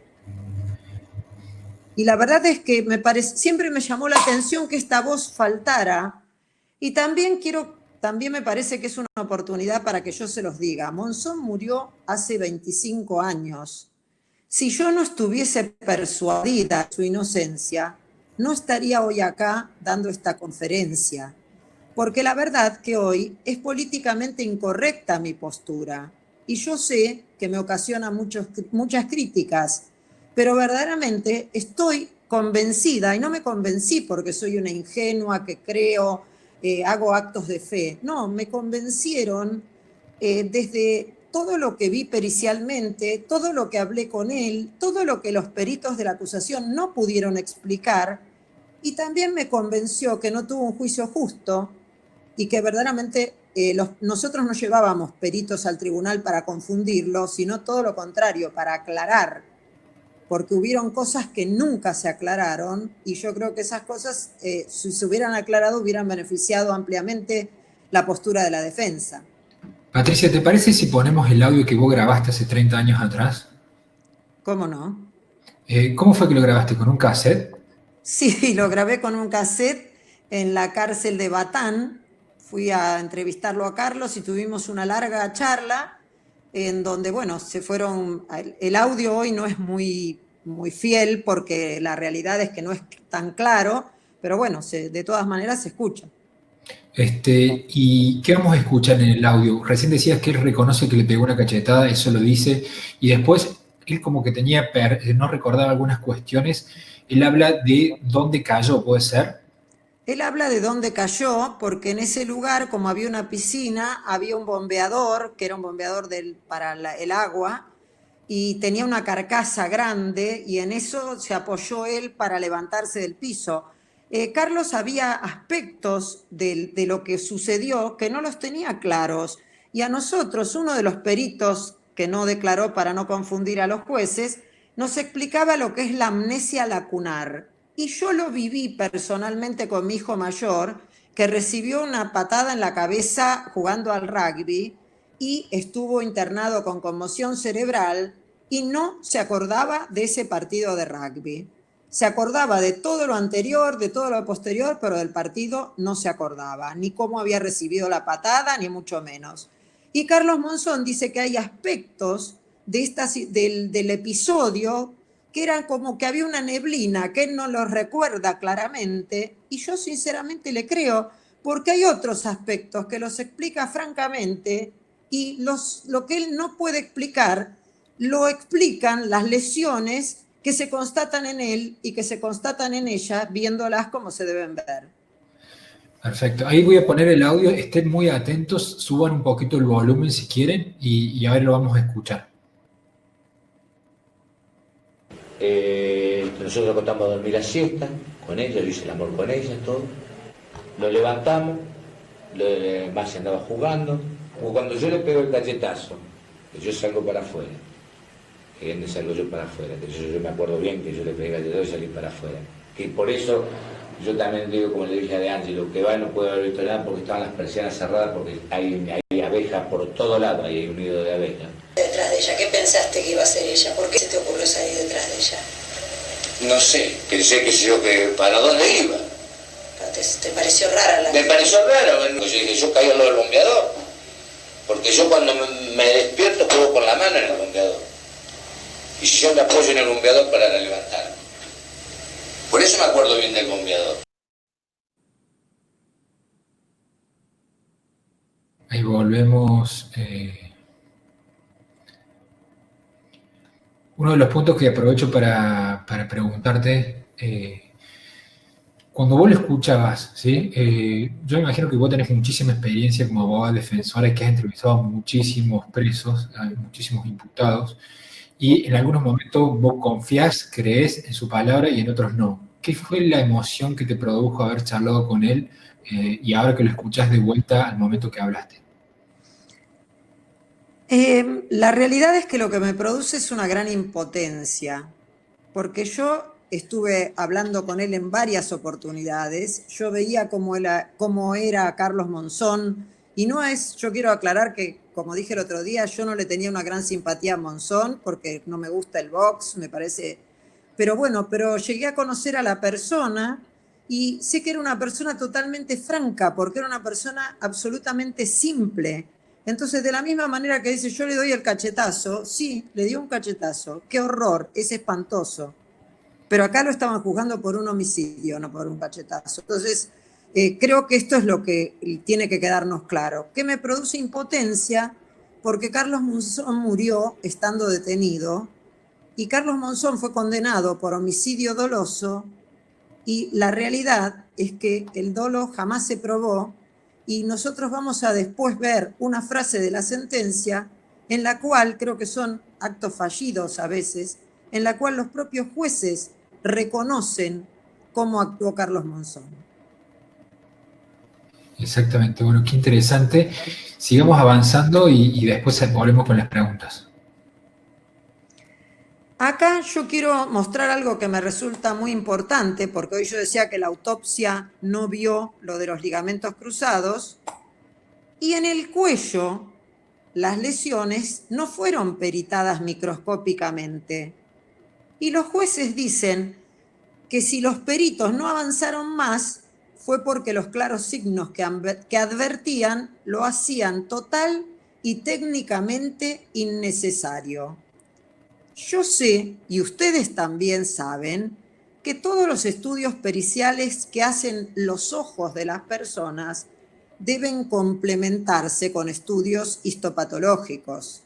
Y la verdad es que siempre me llamó la atención que esta voz faltara. Y también me parece que es una oportunidad para que yo se los diga. Monzón murió hace 25 años. Si yo no estuviese persuadida de su inocencia, no estaría hoy acá dando esta conferencia. Porque la verdad que hoy es políticamente incorrecta mi postura. Y yo sé que me ocasiona muchas críticas, pero verdaderamente estoy convencida, y no me convencí porque soy una ingenua que creo, hago actos de fe. No, me convencieron desde todo lo que vi pericialmente, todo lo que hablé con él, todo lo que los peritos de la acusación no pudieron explicar, y también me convenció que no tuvo un juicio justo y que verdaderamente nosotros no llevábamos peritos al tribunal para confundirlo, sino todo lo contrario, para aclarar, porque hubieron cosas que nunca se aclararon, y yo creo que esas cosas, si se hubieran aclarado, hubieran beneficiado ampliamente la postura de la defensa. Patricia, ¿te parece si ponemos el audio que vos grabaste hace 30 años atrás? ¿Cómo no? ¿Cómo fue que lo grabaste? ¿Con un cassette? Sí, lo grabé con un cassette en la cárcel de Batán. Fui a entrevistarlo a Carlos y tuvimos una larga charla en donde, bueno, se fueron. El audio hoy no es muy fiel porque la realidad es que no es tan claro, pero bueno, de todas maneras se escucha. ¿Y qué vamos a escuchar en el audio? Recién decías que él reconoce que le pegó una cachetada, eso lo dice, y después él como que no recordaba algunas cuestiones. Él habla de dónde cayó, ¿puede ser? Él habla de dónde cayó, porque en ese lugar, como había una piscina, había un bombeador, que era un bombeador para el agua, y tenía una carcasa grande, y en eso se apoyó él para levantarse del piso. Carlos había aspectos de lo que sucedió que no los tenía claros, y a nosotros, uno de los peritos que no declaró para no confundir a los jueces, nos explicaba lo que es la amnesia lacunar. Y yo lo viví personalmente con mi hijo mayor, que recibió una patada en la cabeza jugando al rugby y estuvo internado con conmoción cerebral y no se acordaba de ese partido de rugby. Se acordaba de todo lo anterior, de todo lo posterior, pero del partido no se acordaba, ni cómo había recibido la patada, ni mucho menos. Y Carlos Monzón dice que hay aspectos del episodio que eran como que había una neblina, que él no lo recuerda claramente, y yo sinceramente le creo, porque hay otros aspectos que los explica francamente, y lo que él no puede explicar, lo explican las lesiones que se constatan en él y que se constatan en ella, viéndolas como se deben ver. Perfecto. Ahí voy a poner el audio, estén muy atentos, suban un poquito el volumen si quieren y a ver, lo vamos a escuchar. Nosotros acostamos a dormir la siesta con ella, yo hice el amor con ella, todo. Nos levantamos, Maxi andaba jugando, como cuando yo le pego el cachetazo, que yo salgo para afuera. Que donde salgo yo para afuera, que yo me acuerdo bien que yo le pegué el cachetazo y salí para afuera. Que por eso yo también digo, como le dije a De Angelo, que va no puede haber visto nada porque estaban las persianas cerradas, porque hay abejas por todo lado, ahí hay un nido de abejas. Detrás de ella, ¿qué pensaste que iba a hacer ella? ¿Por qué se te ocurrió salir detrás de ella? No sé, pensé que para dónde iba. ¿Te pareció rara la... Me pareció raro, yo dije, yo caí al lado del bombeador, porque yo cuando me despierto juego con la mano en el bombeador. Y si yo me apoyo en el bombeador para levantarme. Por eso me acuerdo bien del bombeador. Ahí volvemos. Uno de los puntos que aprovecho para preguntarte, cuando vos lo escuchabas, ¿sí? Yo me imagino que vos tenés muchísima experiencia como abogada defensora y que has entrevistado a muchísimos presos, a muchísimos imputados, y en algunos momentos vos confiás, creés en su palabra y en otros no. ¿Qué fue la emoción que te produjo haber charlado con él y ahora que lo escuchás de vuelta al momento que hablaste? La realidad es que lo que me produce es una gran impotencia, porque yo estuve hablando con él en varias oportunidades, yo veía cómo era Carlos Monzón, y yo quiero aclarar que, como dije el otro día, yo no le tenía una gran simpatía a Monzón, porque no me gusta el box, me parece, pero llegué a conocer a la persona, y sé que era una persona totalmente franca, porque era una persona absolutamente simple. Entonces, de la misma manera que dice, yo le doy el cachetazo, sí, le dio un cachetazo, qué horror, es espantoso. Pero acá lo estaban juzgando por un homicidio, no por un cachetazo. Entonces, creo que esto es lo que tiene que quedarnos claro. Que me produce impotencia porque Carlos Monzón murió estando detenido Y Carlos Monzón fue condenado por homicidio doloso y la realidad es que el dolo jamás se probó y nosotros vamos a después ver una frase de la sentencia en la cual, creo que son actos fallidos a veces, en la cual los propios jueces reconocen cómo actuó Carlos Monzón. Exactamente, bueno, qué interesante. Sigamos avanzando y después volvemos con las preguntas. Acá yo quiero mostrar algo que me resulta muy importante, porque hoy yo decía que la autopsia no vio lo de los ligamentos cruzados, y en el cuello las lesiones no fueron peritadas microscópicamente. Y los jueces dicen que si los peritos no avanzaron más, fue porque los claros signos que advertían lo hacían total y técnicamente innecesario. Yo sé, y ustedes también saben, que todos los estudios periciales que hacen los ojos de las personas deben complementarse con estudios histopatológicos.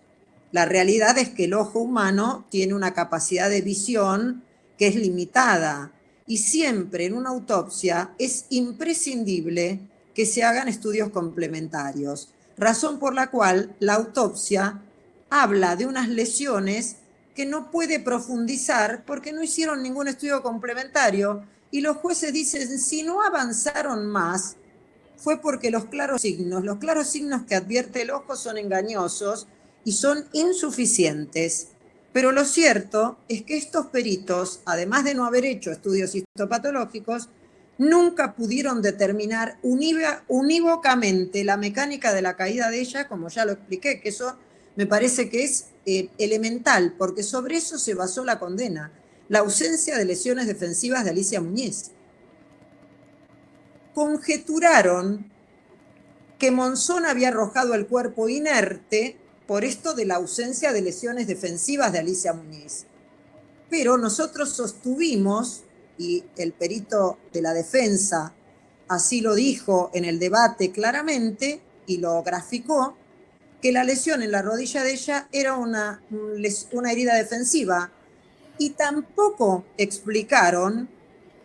La realidad es que el ojo humano tiene una capacidad de visión que es limitada y siempre en una autopsia es imprescindible que se hagan estudios complementarios, razón por la cual la autopsia habla de unas lesiones que no puede profundizar porque no hicieron ningún estudio complementario y los jueces dicen, si no avanzaron más, fue porque los claros signos que advierte el ojo son engañosos y son insuficientes. Pero lo cierto es que estos peritos, además de no haber hecho estudios histopatológicos, nunca pudieron determinar unívocamente la mecánica de la caída de ella, como ya lo expliqué, que eso me parece que es elemental, porque sobre eso se basó la condena, la ausencia de lesiones defensivas de Alicia Muñiz. Conjeturaron que Monzón había arrojado el cuerpo inerte por esto de la ausencia de lesiones defensivas de Alicia Muñiz. Pero nosotros sostuvimos, y el perito de la defensa así lo dijo en el debate claramente y lo graficó, que la lesión en la rodilla de ella era una herida defensiva. Y tampoco explicaron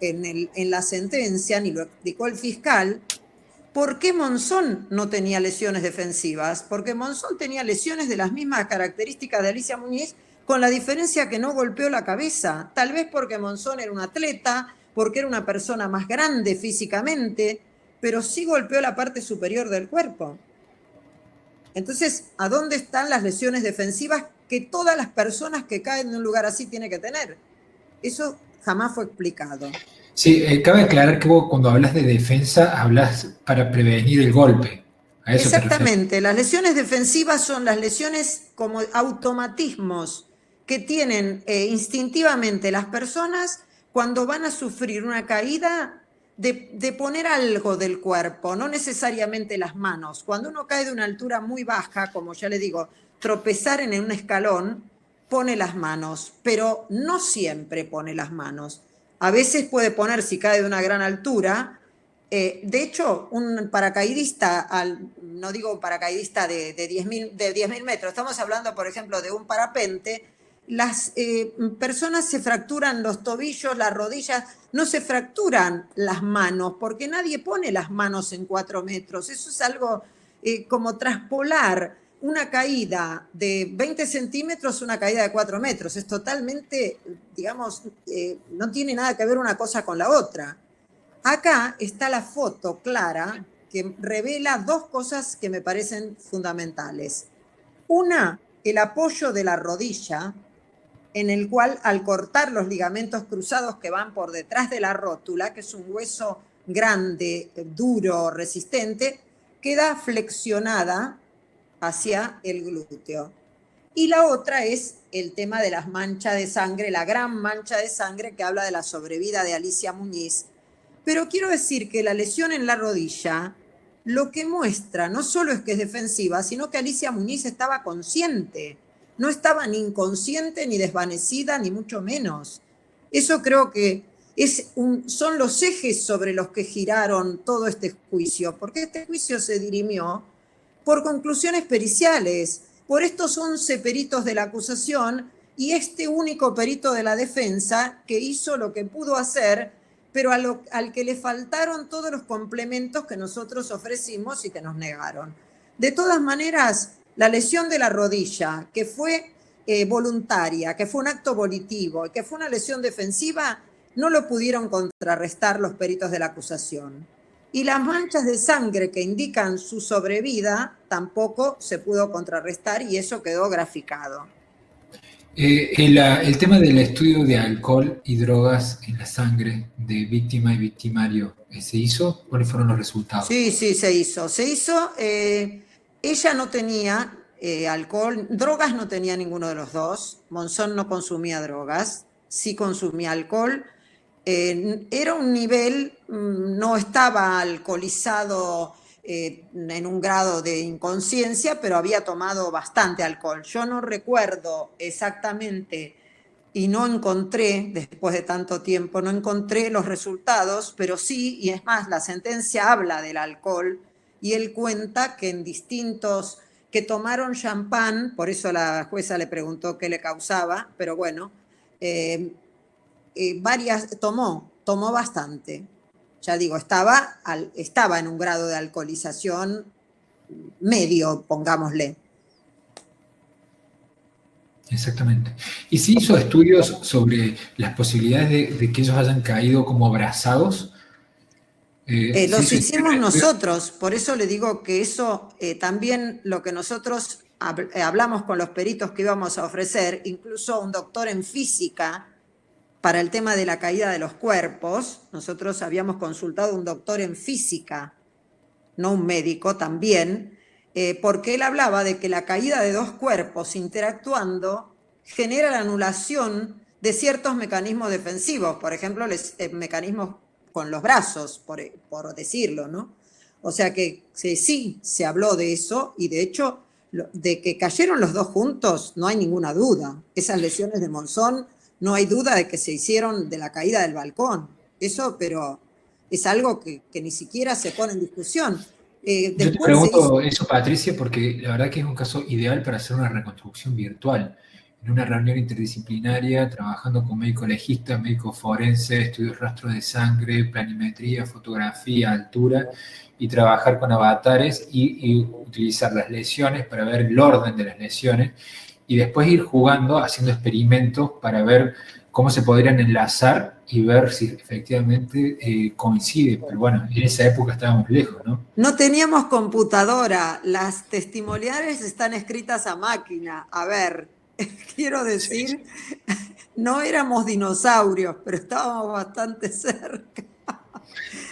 en la sentencia, ni lo explicó el fiscal, ¿por qué Monzón no tenía lesiones defensivas? Porque Monzón tenía lesiones de las mismas características de Alicia Muñiz, con la diferencia que no golpeó la cabeza. Tal vez porque Monzón era un atleta, porque era una persona más grande físicamente, pero sí golpeó la parte superior del cuerpo. Entonces, ¿a dónde están las lesiones defensivas que todas las personas que caen en un lugar así tienen que tener? Eso jamás fue explicado. Sí, cabe aclarar que vos cuando hablas de defensa, hablas para prevenir el golpe. ¿A eso te refieres? Exactamente, las lesiones defensivas son las lesiones como automatismos que tienen instintivamente las personas cuando van a sufrir una caída de poner algo del cuerpo, no necesariamente las manos. Cuando uno cae de una altura muy baja, como ya le digo, tropezar en un escalón, pone las manos, pero no siempre pone las manos. A veces puede poner, si cae de una gran altura, de hecho, un paracaidista, no digo un paracaidista de 10.000 metros, estamos hablando, por ejemplo, de un parapente, las personas se fracturan los tobillos, las rodillas, no se fracturan las manos, porque nadie pone las manos en 4 metros. Eso es algo como traspolar una caída de 20 centímetros, una caída de 4 metros. Es totalmente, digamos, no tiene nada que ver una cosa con la otra. Acá está la foto clara que revela dos cosas que me parecen fundamentales. Una, el apoyo de la rodilla, en el cual al cortar los ligamentos cruzados que van por detrás de la rótula, que es un hueso grande, duro, resistente, queda flexionada hacia el glúteo. Y la otra es el tema de las manchas de sangre, la gran mancha de sangre que habla de la sobrevida de Alicia Muñiz. Pero quiero decir que la lesión en la rodilla lo que muestra no solo es que es defensiva, sino que Alicia Muñiz estaba consciente. No estaba ni inconsciente, ni desvanecida, ni mucho menos. Eso creo que son los ejes sobre los que giraron todo este juicio, porque este juicio se dirimió por conclusiones periciales, por estos 11 peritos de la acusación y este único perito de la defensa que hizo lo que pudo hacer, pero al que le faltaron todos los complementos que nosotros ofrecimos y que nos negaron. De todas maneras, la lesión de la rodilla, que fue voluntaria, que fue un acto volitivo, que fue una lesión defensiva, no lo pudieron contrarrestar los peritos de la acusación. Y las manchas de sangre que indican su sobrevida tampoco se pudo contrarrestar y eso quedó graficado. El tema del estudio de alcohol y drogas en la sangre de víctima y victimario, ¿se hizo? ¿Cuáles fueron los resultados? Sí, se hizo. Ella no tenía alcohol, drogas no tenía ninguno de los dos. Monzón no consumía drogas, sí consumía alcohol. Era un nivel, no estaba alcoholizado en un grado de inconsciencia, pero había tomado bastante alcohol. Yo no recuerdo exactamente y no encontré, después de tanto tiempo, no encontré los resultados, pero sí, y es más, la sentencia habla del alcohol y él cuenta que en distintos, que tomaron champán, por eso la jueza le preguntó qué le causaba, pero bueno, tomó bastante. Ya digo, estaba en un grado de alcoholización medio, pongámosle. Exactamente. ¿Y se hizo estudios sobre las posibilidades de que ellos hayan caído como abrazados? Los hicimos nosotros, por eso le digo que eso también lo que nosotros hablamos con los peritos que íbamos a ofrecer, incluso un doctor en física, para el tema de la caída de los cuerpos, nosotros habíamos consultado a un doctor en física, no un médico también, porque él hablaba de que la caída de dos cuerpos interactuando genera la anulación de ciertos mecanismos defensivos, por ejemplo, mecanismos con los brazos, por decirlo, ¿no? O sea que sí, se habló de eso y de hecho, de que cayeron los dos juntos, no hay ninguna duda. Esas lesiones de Monzón, no hay duda de que se hicieron de la caída del balcón. Eso, pero es algo que ni siquiera se pone en discusión. Yo te pregunto eso, Patricia, porque la verdad que es un caso ideal para hacer una reconstrucción virtual. En una reunión interdisciplinaria, trabajando con médico legista, médico forense, estudios rastros de sangre, planimetría, fotografía, altura, y trabajar con avatares y utilizar las lesiones para ver el orden de las lesiones y después ir jugando, haciendo experimentos para ver cómo se podrían enlazar y ver si efectivamente coincide. Pero bueno, en esa época estábamos lejos, ¿no? No teníamos computadora, las testimoniales están escritas a máquina. A ver, quiero decir, no éramos dinosaurios, pero estábamos bastante cerca.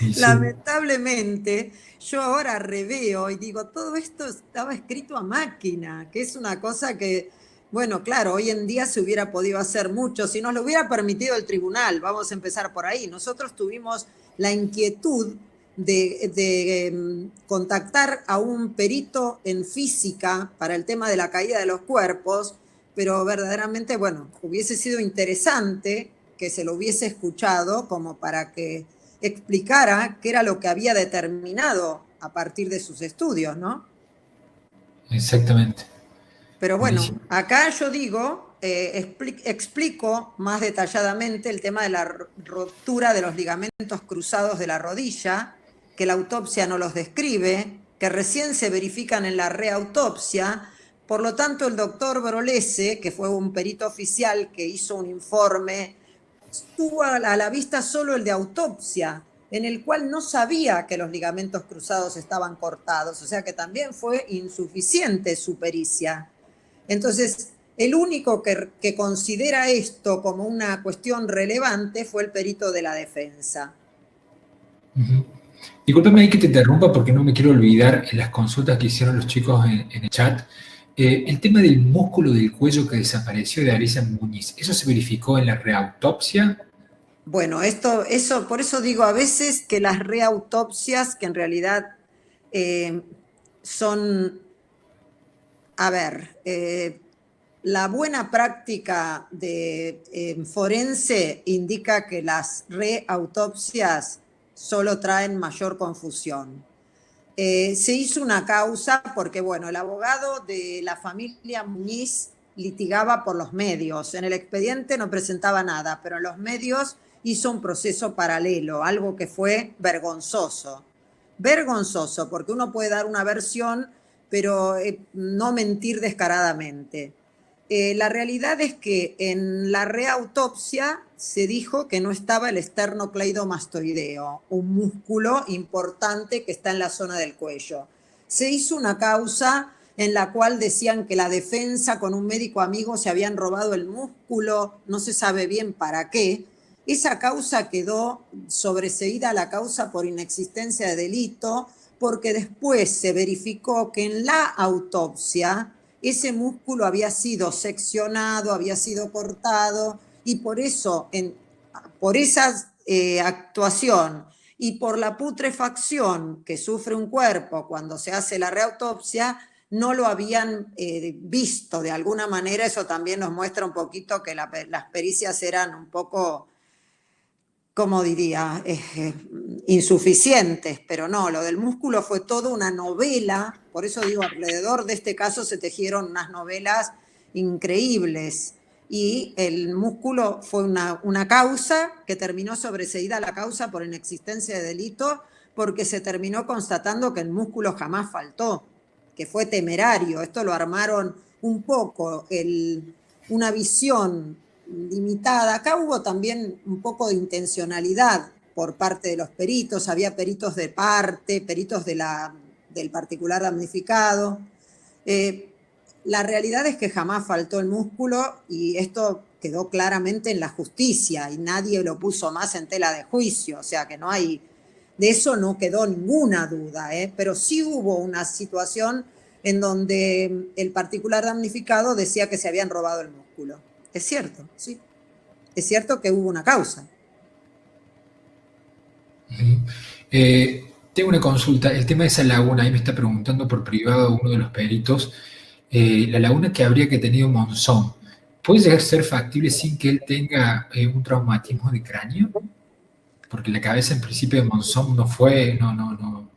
Sí. Lamentablemente, yo ahora reveo y digo, todo esto estaba escrito a máquina, que es una cosa que, bueno, claro, hoy en día se hubiera podido hacer mucho, si nos lo hubiera permitido el tribunal, vamos a empezar por ahí. Nosotros tuvimos la inquietud de contactar a un perito en física para el tema de la caída de los cuerpos, pero verdaderamente, bueno, hubiese sido interesante que se lo hubiese escuchado como para que explicara qué era lo que había determinado a partir de sus estudios, ¿no? Exactamente. Pero bueno, acá yo digo, explico más detalladamente el tema de la ruptura de los ligamentos cruzados de la rodilla, que la autopsia no los describe, que recién se verifican en la reautopsia. Por lo tanto, el doctor Brolese, que fue un perito oficial que hizo un informe, tuvo a la vista solo el de autopsia, en el cual no sabía que los ligamentos cruzados estaban cortados, o sea que también fue insuficiente su pericia. Entonces, el único que considera esto como una cuestión relevante fue el perito de la defensa. Discúlpame ahí que te interrumpa porque no me quiero olvidar en las consultas que hicieron los chicos en el chat. El tema del músculo del cuello que desapareció de Alicia Muñiz, ¿eso se verificó en la reautopsia? Bueno, por eso digo a veces que las reautopsias, que en realidad son, a ver, la buena práctica de forense indica que las reautopsias solo traen mayor confusión. Se hizo una causa porque, bueno, el abogado de la familia Muñiz litigaba por los medios. En el expediente no presentaba nada, pero en los medios hizo un proceso paralelo, algo que fue vergonzoso. Vergonzoso, porque uno puede dar una versión, pero no mentir descaradamente. La realidad es que en la reautopsia se dijo que no estaba el esternocleidomastoideo, un músculo importante que está en la zona del cuello. Se hizo una causa en la cual decían que la defensa con un médico amigo se habían robado el músculo, no se sabe bien para qué. Esa causa quedó sobreseída a la causa por inexistencia de delito, porque después se verificó que en la autopsia ese músculo había sido seccionado, había sido cortado, y por eso, por esa actuación y por la putrefacción que sufre un cuerpo cuando se hace la reautopsia, no lo habían visto de alguna manera. Eso también nos muestra un poquito que las pericias eran un poco, como diría, insuficientes, pero no, lo del músculo fue toda una novela. Por eso digo, alrededor de este caso se tejieron unas novelas increíbles, y el músculo fue una causa que terminó sobreseída la causa por inexistencia de delito, porque se terminó constatando que el músculo jamás faltó, que fue temerario. Esto lo armaron un poco, una visión limitada. Acá hubo también un poco de intencionalidad por parte de los peritos, había peritos de parte, peritos del particular damnificado. La realidad es que jamás faltó el músculo, y esto quedó claramente en la justicia y nadie lo puso más en tela de juicio, o sea que no hay, de eso no quedó ninguna duda, pero sí hubo una situación en donde el particular damnificado decía que se habían robado el músculo. Es cierto, sí. Es cierto que hubo una causa. Tengo una consulta. El tema de esa laguna, ahí me está preguntando por privado uno de los peritos, la laguna que habría que tener Monzón, ¿puede llegar a ser factible sin que él tenga un traumatismo de cráneo? Porque la cabeza en principio de Monzón no fue, no.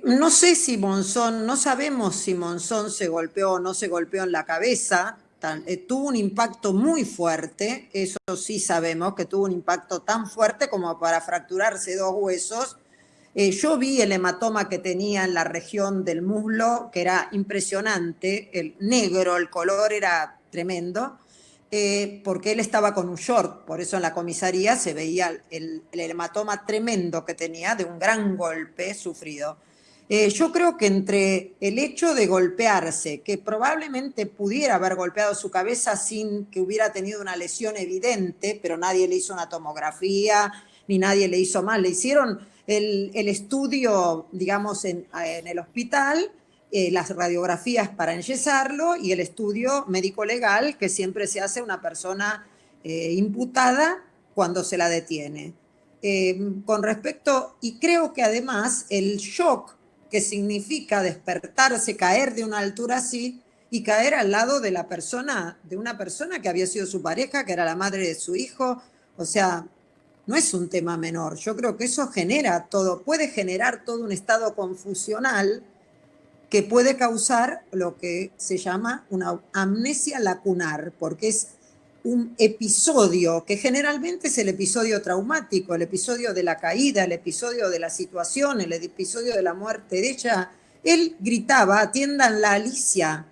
No sé si Monzón, no sabemos si Monzón se golpeó o no se golpeó en la cabeza. Tuvo un impacto muy fuerte, eso sí sabemos, que tuvo un impacto tan fuerte como para fracturarse 2 huesos. Yo vi el hematoma que tenía en la región del muslo, que era impresionante, el negro, el color era tremendo, porque él estaba con un short, por eso en la comisaría se veía el hematoma tremendo que tenía de un gran golpe sufrido. Yo creo que entre el hecho de golpearse, que probablemente pudiera haber golpeado su cabeza sin que hubiera tenido una lesión evidente, pero nadie le hizo una tomografía, ni nadie le hizo mal, le hicieron el estudio, digamos, en el hospital, las radiografías para enyesarlo, y el estudio médico-legal que siempre se hace a una persona imputada cuando se la detiene. Con respecto, y creo que además el shock que significa despertarse, caer de una altura así y caer al lado de una persona que había sido su pareja, que era la madre de su hijo, o sea, no es un tema menor. Yo creo que eso puede generar todo un estado confusional que puede causar lo que se llama una amnesia lacunar, porque es un episodio que generalmente es el episodio traumático, el episodio de la caída, el episodio de la situación, el episodio de la muerte de ella. Él gritaba: atiéndanla, Alicia.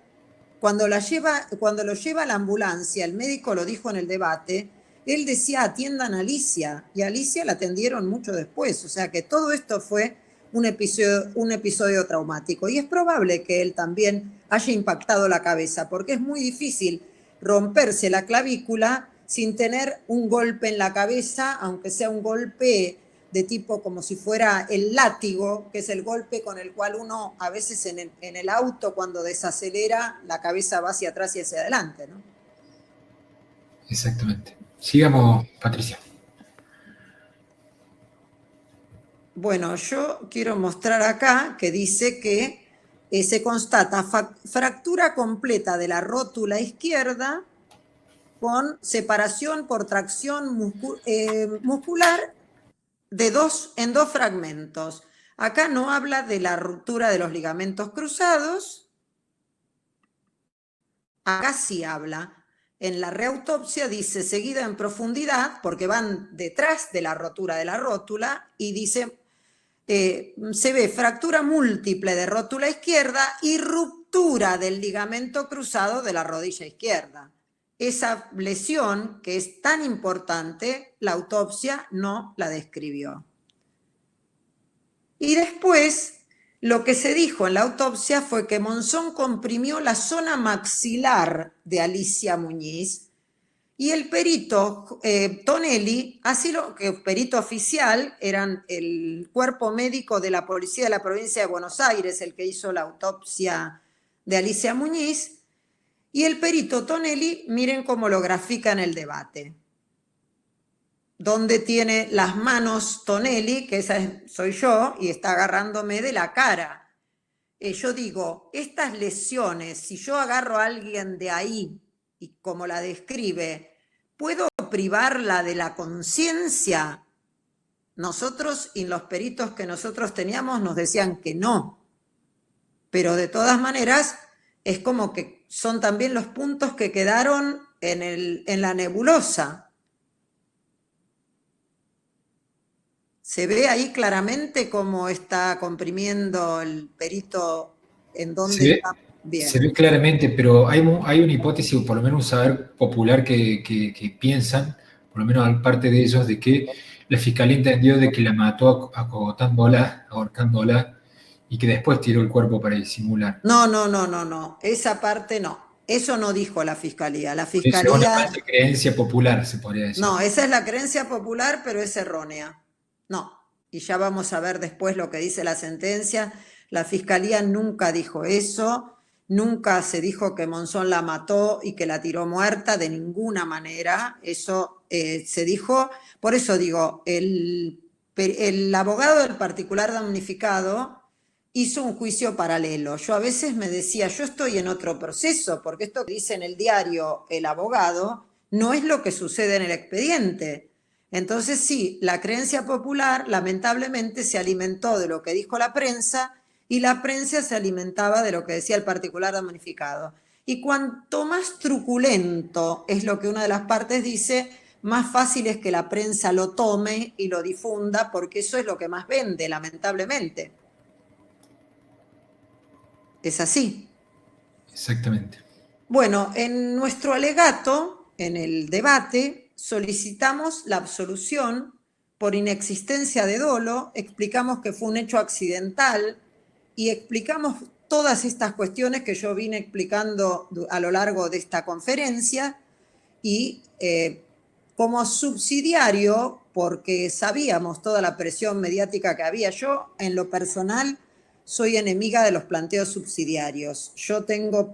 Cuando lo lleva a la ambulancia, el médico lo dijo en el debate, él decía: atiendan a Alicia, y a Alicia la atendieron mucho después. O sea que todo esto fue un episodio traumático, y es probable que él también haya impactado la cabeza, porque es muy difícil romperse la clavícula sin tener un golpe en la cabeza, aunque sea un golpe de tipo como si fuera el látigo, que es el golpe con el cual uno a veces en el auto, cuando desacelera, la cabeza va hacia atrás y hacia adelante, ¿no? Exactamente. Sigamos, Patricia. Bueno, yo quiero mostrar acá que dice que se constata fractura completa de la rótula izquierda con separación por tracción muscular en 2 fragmentos. Acá no habla de la ruptura de los ligamentos cruzados, Acá sí habla. En la reautopsia dice seguida en profundidad, porque van detrás de la rotura de la rótula, y dice, se ve fractura múltiple de rótula izquierda y ruptura del ligamento cruzado de la rodilla izquierda. Esa lesión, que es tan importante, la autopsia no la describió. Y después, lo que se dijo en la autopsia fue que Monzón comprimió la zona maxilar de Alicia Muñiz, y el perito Tonelli, así lo que perito oficial, eran el cuerpo médico de la policía de la provincia de Buenos Aires, el que hizo la autopsia de Alicia Muñiz, y el perito Tonelli, miren cómo lo grafica en el debate, donde tiene las manos Tonelli, que soy yo, y está agarrándome de la cara. Yo digo, estas lesiones, si yo agarro a alguien de ahí, y como la describe, ¿puedo privarla de la conciencia? Nosotros y los peritos que nosotros teníamos nos decían que no. Pero de todas maneras, es como que son también los puntos que quedaron en la nebulosa. Se ve ahí claramente cómo está comprimiendo el perito en dónde está. Bien. Se ve claramente, pero hay una hipótesis, o por lo menos un saber popular que piensan, por lo menos parte de ellos, de que la fiscalía entendió de que la mató acogotándola, ahorcándola, y que después tiró el cuerpo para disimular. No. Esa parte no. Eso no dijo la fiscalía. La fiscalía... Es una falsa creencia popular, se podría decir. No, esa es la creencia popular, pero es errónea. No. Y ya vamos a ver después lo que dice la sentencia. La fiscalía nunca dijo eso. Nunca se dijo que Monzón la mató y que la tiró muerta, de ninguna manera. Eso se dijo. Por eso digo, el abogado del particular damnificado hizo un juicio paralelo. Yo a veces me decía, yo estoy en otro proceso, porque esto que dice en el diario el abogado no es lo que sucede en el expediente. Entonces sí, la creencia popular lamentablemente se alimentó de lo que dijo la prensa, y la prensa se alimentaba de lo que decía el particular damnificado. Y cuanto más truculento es lo que una de las partes dice, más fácil es que la prensa lo tome y lo difunda, porque eso es lo que más vende, lamentablemente. Es así. Exactamente. Bueno, en nuestro alegato, en el debate, solicitamos la absolución por inexistencia de dolo, explicamos que fue un hecho accidental y explicamos todas estas cuestiones que yo vine explicando a lo largo de esta conferencia, y como subsidiario, porque sabíamos toda la presión mediática que había. Yo, en lo personal, soy enemiga de los planteos subsidiarios. Yo tengo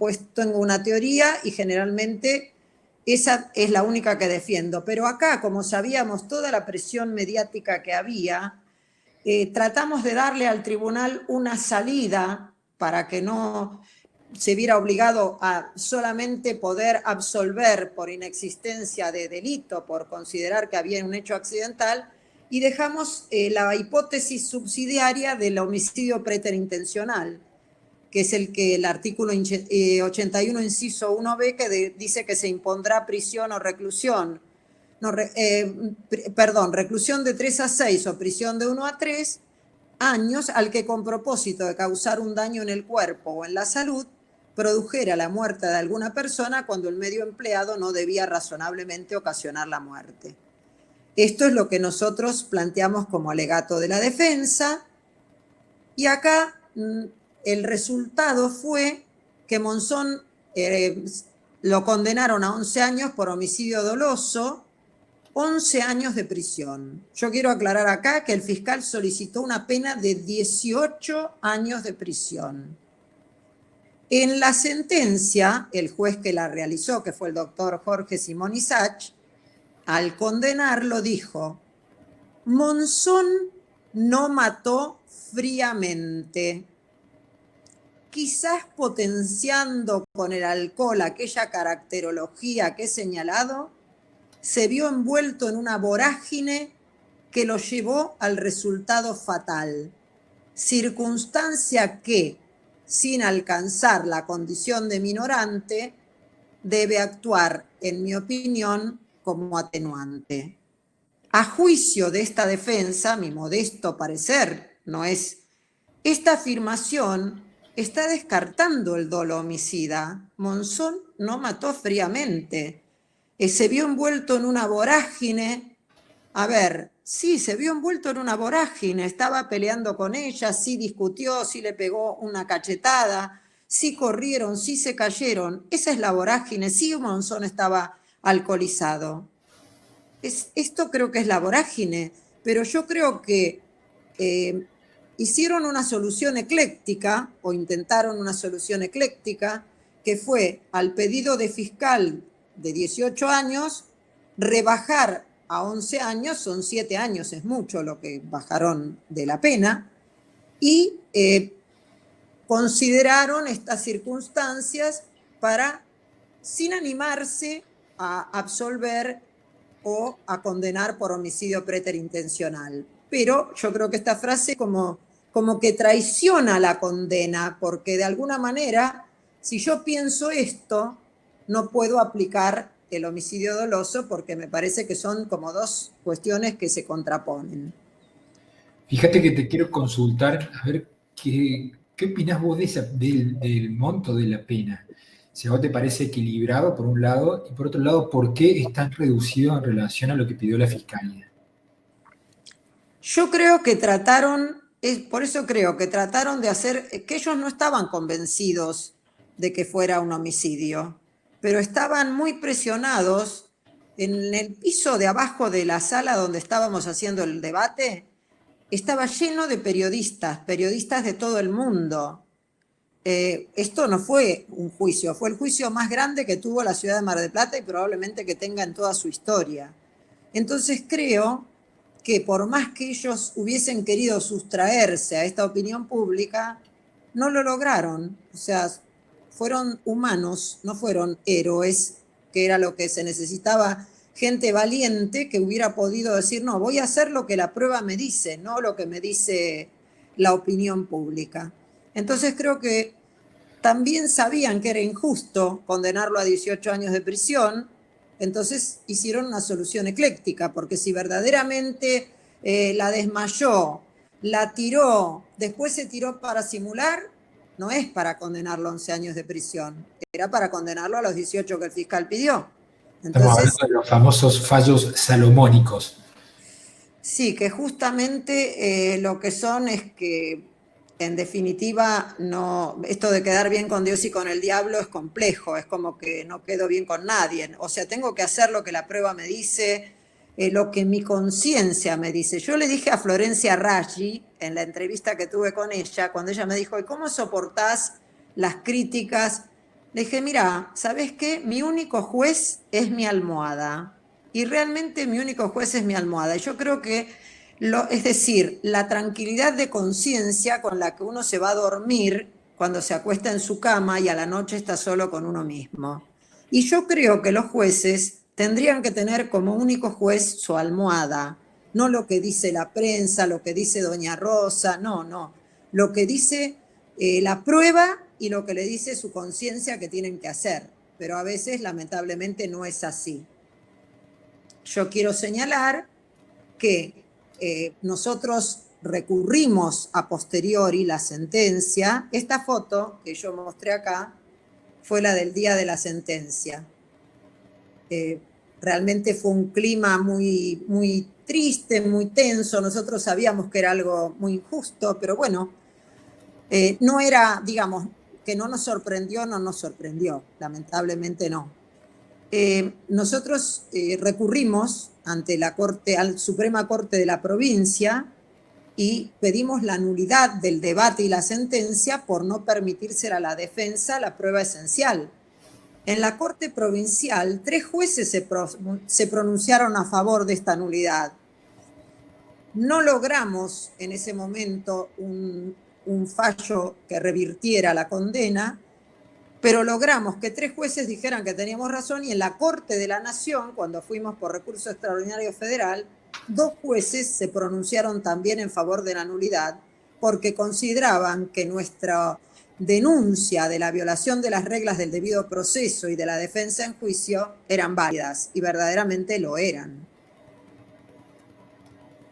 una teoría y generalmente esa es la única que defiendo. Pero acá, como sabíamos toda la presión mediática que había, tratamos de darle al tribunal una salida para que no se viera obligado a solamente poder absolver por inexistencia de delito, por considerar que había un hecho accidental, y dejamos la hipótesis subsidiaria del homicidio preterintencional, que es el artículo 81, inciso 1b, que dice que se impondrá prisión o reclusión. Reclusión de 3 a 6 o prisión de 1 a 3 años al que, con propósito de causar un daño en el cuerpo o en la salud, produjera la muerte de alguna persona cuando el medio empleado no debía razonablemente ocasionar la muerte. Esto es lo que nosotros planteamos como alegato de la defensa, y acá el resultado fue que Monzón lo condenaron a 11 años por homicidio doloso, 11 años de prisión. Yo quiero aclarar acá que el fiscal solicitó una pena de 18 años de prisión. En la sentencia, el juez que la realizó, que fue el doctor Jorge Simón Isach, al condenarlo dijo: Monzón no mató fríamente, quizás potenciando con el alcohol aquella caracterología que he señalado, se vio envuelto en una vorágine que lo llevó al resultado fatal, circunstancia que, sin alcanzar la condición de minorante, debe actuar, en mi opinión, como atenuante. A juicio de esta defensa, mi modesto parecer no es, esta afirmación está descartando el dolo homicida. Monzón no mató fríamente, se vio envuelto en una vorágine. A ver, sí, se vio envuelto en una vorágine, estaba peleando con ella, sí discutió, sí le pegó una cachetada, sí corrieron, sí se cayeron. Esa es la vorágine, sí Monzón estaba alcoholizado. Esto creo que es la vorágine, pero yo creo que hicieron una solución ecléctica, o intentaron una solución ecléctica, que fue, al pedido de fiscal de 18 años, rebajar a 11 años, son 7 años, es mucho lo que bajaron de la pena, y consideraron estas circunstancias para, sin animarse a absolver o a condenar por homicidio preterintencional. Pero yo creo que esta frase como que traiciona la condena, porque de alguna manera, si yo pienso esto, no puedo aplicar el homicidio doloso, porque me parece que son como dos cuestiones que se contraponen. Fíjate que te quiero consultar, a ver qué opinás vos del monto de la pena. Si a vos te parece equilibrado por un lado, y por otro lado, ¿por qué es tan reducido en relación a lo que pidió la Fiscalía? Yo creo que trataron, por eso creo que trataron de hacer, que ellos no estaban convencidos de que fuera un homicidio, pero estaban muy presionados. En el piso de abajo de la sala donde estábamos haciendo el debate, estaba lleno de periodistas de todo el mundo. Esto no fue un juicio, fue el juicio más grande que tuvo la ciudad de Mar del Plata y probablemente que tenga en toda su historia. Entonces creo que por más que ellos hubiesen querido sustraerse a esta opinión pública, no lo lograron. O sea, fueron humanos, no fueron héroes, que era lo que se necesitaba, gente valiente que hubiera podido decir, no, voy a hacer lo que la prueba me dice, no lo que me dice la opinión pública. Entonces creo que también sabían que era injusto condenarlo a 18 años de prisión, entonces hicieron una solución ecléctica, porque si verdaderamente la desmayó, la tiró, después se tiró para simular, no es para condenarlo a 11 años de prisión, era para condenarlo a los 18 que el fiscal pidió. Estamos hablando de los famosos fallos salomónicos. Sí, que justamente lo que son es que, en definitiva, no, esto de quedar bien con Dios y con el diablo es complejo, es como que no quedo bien con nadie. O sea, tengo que hacer lo que la prueba me dice, lo que mi conciencia me dice. Yo le dije a Florencia Raggi, en la entrevista que tuve con ella, cuando ella me dijo, ¿y cómo soportás las críticas? Le dije, mira, ¿sabés qué? Mi único juez es mi almohada. Y realmente mi único juez es mi almohada. Y yo creo que, es decir, la tranquilidad de conciencia con la que uno se va a dormir cuando se acuesta en su cama y a la noche está solo con uno mismo. Y yo creo que los jueces tendrían que tener como único juez su almohada, no lo que dice la prensa, lo que dice doña Rosa, no. Lo que dice la prueba y lo que le dice su conciencia que tienen que hacer. Pero a veces, lamentablemente, no es así. Yo quiero señalar que nosotros recurrimos a posteriori la sentencia. Esta foto que yo mostré acá fue la del día de la sentencia. Realmente fue un clima muy, muy triste, muy tenso. Nosotros sabíamos que era algo muy injusto, pero bueno, no era, digamos, que no nos sorprendió, lamentablemente no. Nosotros recurrimos ante la Corte, al Suprema Corte de la provincia y pedimos la nulidad del debate y la sentencia por no permitírsela a la defensa la prueba esencial. En la Corte Provincial, 3 jueces se pronunciaron a favor de esta nulidad. No logramos en ese momento un fallo que revirtiera la condena, pero logramos que 3 jueces dijeran que teníamos razón, y en la Corte de la Nación, cuando fuimos por recurso extraordinario federal, 2 jueces se pronunciaron también en favor de la nulidad, porque consideraban que nuestro denuncia de la violación de las reglas del debido proceso y de la defensa en juicio eran válidas, y verdaderamente lo eran.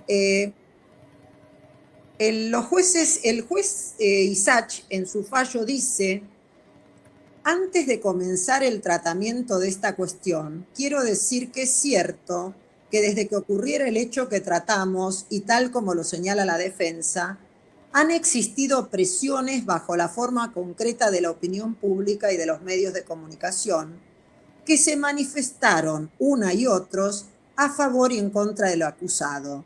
El juez Isach en su fallo dice: antes de comenzar el tratamiento de esta cuestión, quiero decir que es cierto que desde que ocurriera el hecho que tratamos, y tal como lo señala la defensa, han existido presiones bajo la forma concreta de la opinión pública y de los medios de comunicación que se manifestaron una y otros a favor y en contra de lo acusado.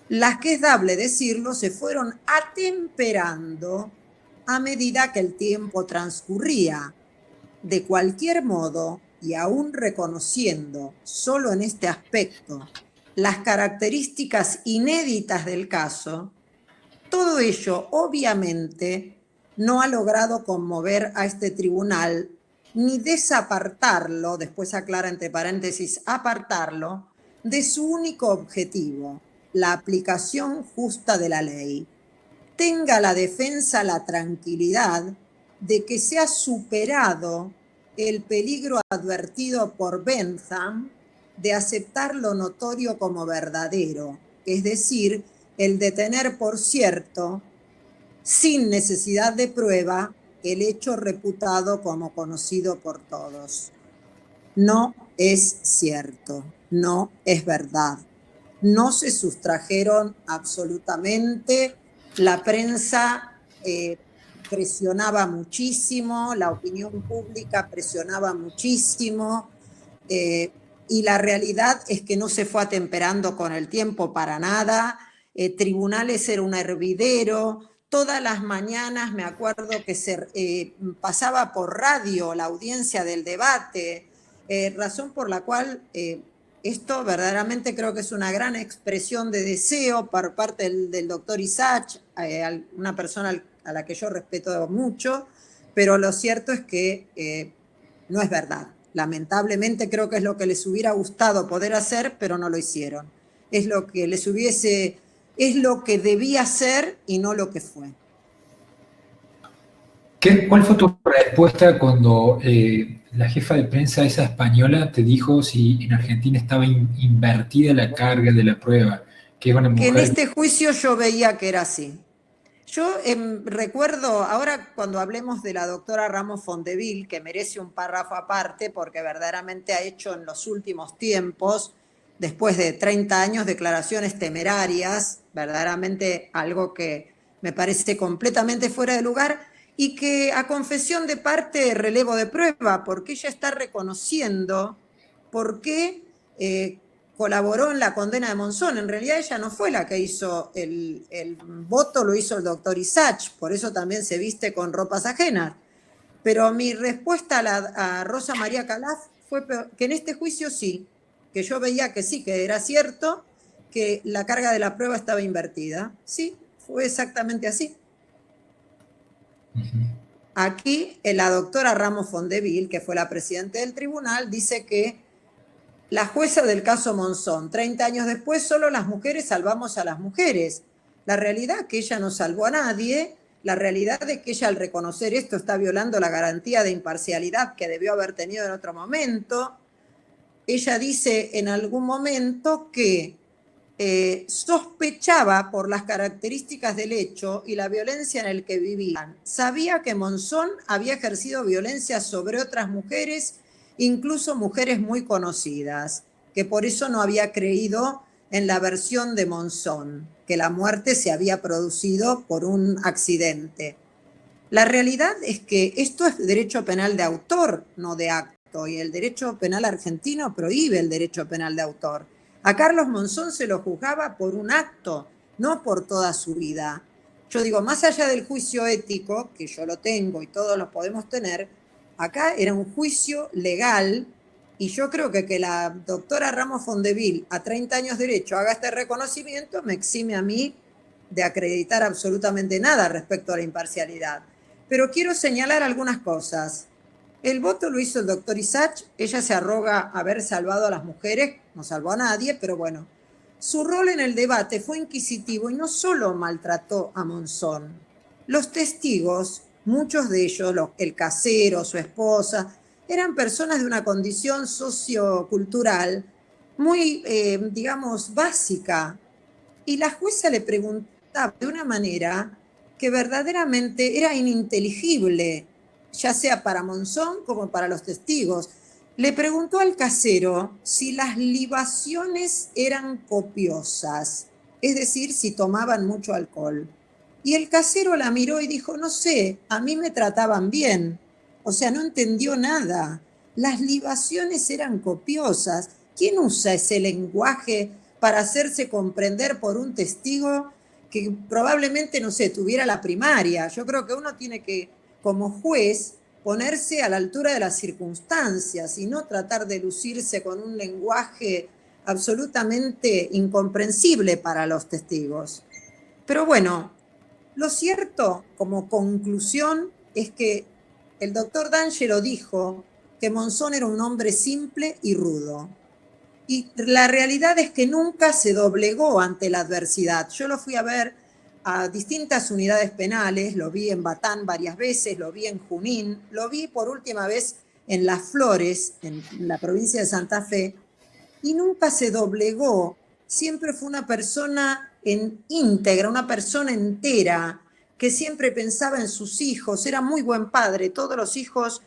Las que, es dable decirlo, se fueron atemperando a medida que el tiempo transcurría. De cualquier modo, y aún reconociendo solo en este aspecto las características inéditas del caso, todo ello obviamente no ha logrado conmover a este tribunal ni desapartarlo, después aclara entre paréntesis, apartarlo, de su único objetivo, la aplicación justa de la ley. Tenga la defensa la tranquilidad de que se ha superado el peligro advertido por Bentham de aceptar lo notorio como verdadero, es decir, el de tener por cierto, sin necesidad de prueba, el hecho reputado como conocido por todos. No es cierto, no es verdad. No se sustrajeron absolutamente, la prensa presionaba muchísimo, la opinión pública presionaba muchísimo, y la realidad es que no se fue atemperando con el tiempo para nada. Tribunales era un hervidero, todas las mañanas me acuerdo que se pasaba por radio la audiencia del debate, razón por la cual esto verdaderamente creo que es una gran expresión de deseo por parte del doctor Isach, una persona a la que yo respeto mucho, pero lo cierto es que no es verdad. Lamentablemente creo que es lo que les hubiera gustado poder hacer, pero no lo hicieron. Es lo que les hubiese, es lo que debía ser y no lo que fue. ¿Cuál fue tu respuesta cuando la jefa de prensa esa española te dijo si en Argentina estaba invertida la carga de la prueba? Que es una mujer... Que en este juicio yo veía que era así. Yo recuerdo, ahora cuando hablemos de la doctora Ramos Fondeville, que merece un párrafo aparte porque verdaderamente ha hecho en los últimos tiempos, después de 30 años, declaraciones temerarias, verdaderamente algo que me parece completamente fuera de lugar, y que a confesión de parte relevo de prueba, porque ella está reconociendo por qué colaboró en la condena de Monzón. En realidad ella no fue la que hizo el voto, lo hizo el doctor Isach, por eso también se viste con ropas ajenas. Pero mi respuesta a Rosa María Calaf fue que en este juicio sí, que yo veía que sí, que era cierto que la carga de la prueba estaba invertida. Sí, fue exactamente así. Aquí la doctora Ramos Fondeville, que fue la presidenta del tribunal, dice que la jueza del caso Monzón, 30 años después, solo las mujeres salvamos a las mujeres. La realidad es que ella no salvó a nadie, la realidad es que ella al reconocer esto está violando la garantía de imparcialidad que debió haber tenido en otro momento. Ella dice en algún momento que sospechaba por las características del hecho y la violencia en el que vivían. Sabía que Monzón había ejercido violencia sobre otras mujeres, incluso mujeres muy conocidas, que por eso no había creído en la versión de Monzón, que la muerte se había producido por un accidente. La realidad es que esto es derecho penal de autor, no de acto, y el derecho penal argentino prohíbe el derecho penal de autor. A Carlos Monzón se lo juzgaba por un acto, no por toda su vida. Yo digo, más allá del juicio ético, que yo lo tengo y todos lo podemos tener, acá era un juicio legal, y yo creo que la doctora Ramos Fondeville, a 30 años de derecho, haga este reconocimiento, me exime a mí de acreditar absolutamente nada respecto a la imparcialidad. Pero quiero señalar algunas cosas. El voto lo hizo el doctor Isach, ella se arroga haber salvado a las mujeres, no salvó a nadie, pero bueno. Su rol en el debate fue inquisitivo y no solo maltrató a Monzón. Los testigos muchos de ellos, el casero, su esposa, eran personas de una condición sociocultural muy, digamos, básica. Y la jueza le preguntaba de una manera que verdaderamente era ininteligible, ya sea para Monzón como para los testigos. Le preguntó al casero si las libaciones eran copiosas, es decir, si tomaban mucho alcohol. Y el casero la miró y dijo, no sé, a mí me trataban bien. O sea, no entendió nada. Las libaciones eran copiosas. ¿Quién usa ese lenguaje para hacerse comprender por un testigo que probablemente, no sé, tuviera la primaria? Yo creo que uno tiene que, como juez, ponerse a la altura de las circunstancias y no tratar de lucirse con un lenguaje absolutamente incomprensible para los testigos. Pero bueno, lo cierto, como conclusión, es que el doctor D'Angelo dijo que Monzón era un hombre simple y rudo. Y la realidad es que nunca se doblegó ante la adversidad. Yo lo fui a ver a distintas unidades penales, lo vi en Batán varias veces, lo vi en Junín, lo vi por última vez en Las Flores, en la provincia de Santa Fe, y nunca se doblegó. Siempre fue una persona íntegra, una persona entera, que siempre pensaba en sus hijos, era muy buen padre. Todos los hijos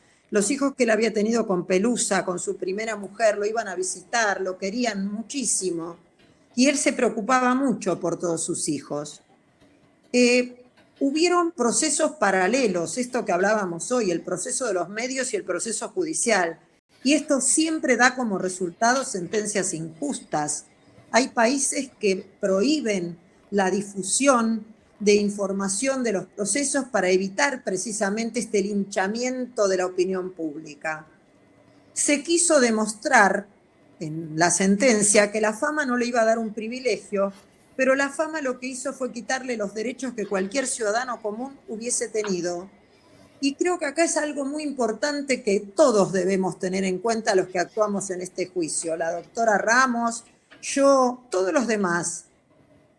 que él había tenido con Pelusa, con su primera mujer, lo iban a visitar, lo querían muchísimo. Y él se preocupaba mucho por todos sus hijos. Hubieron procesos paralelos, esto que hablábamos hoy, el proceso de los medios y el proceso judicial. Y esto siempre da como resultado sentencias injustas. Hay países que prohíben la difusión de información de los procesos para evitar precisamente este linchamiento de la opinión pública. Se quiso demostrar en la sentencia que la fama no le iba a dar un privilegio, pero la fama lo que hizo fue quitarle los derechos que cualquier ciudadano común hubiese tenido. Y creo que acá es algo muy importante que todos debemos tener en cuenta los que actuamos en este juicio. La doctora Ramos, yo, todos los demás.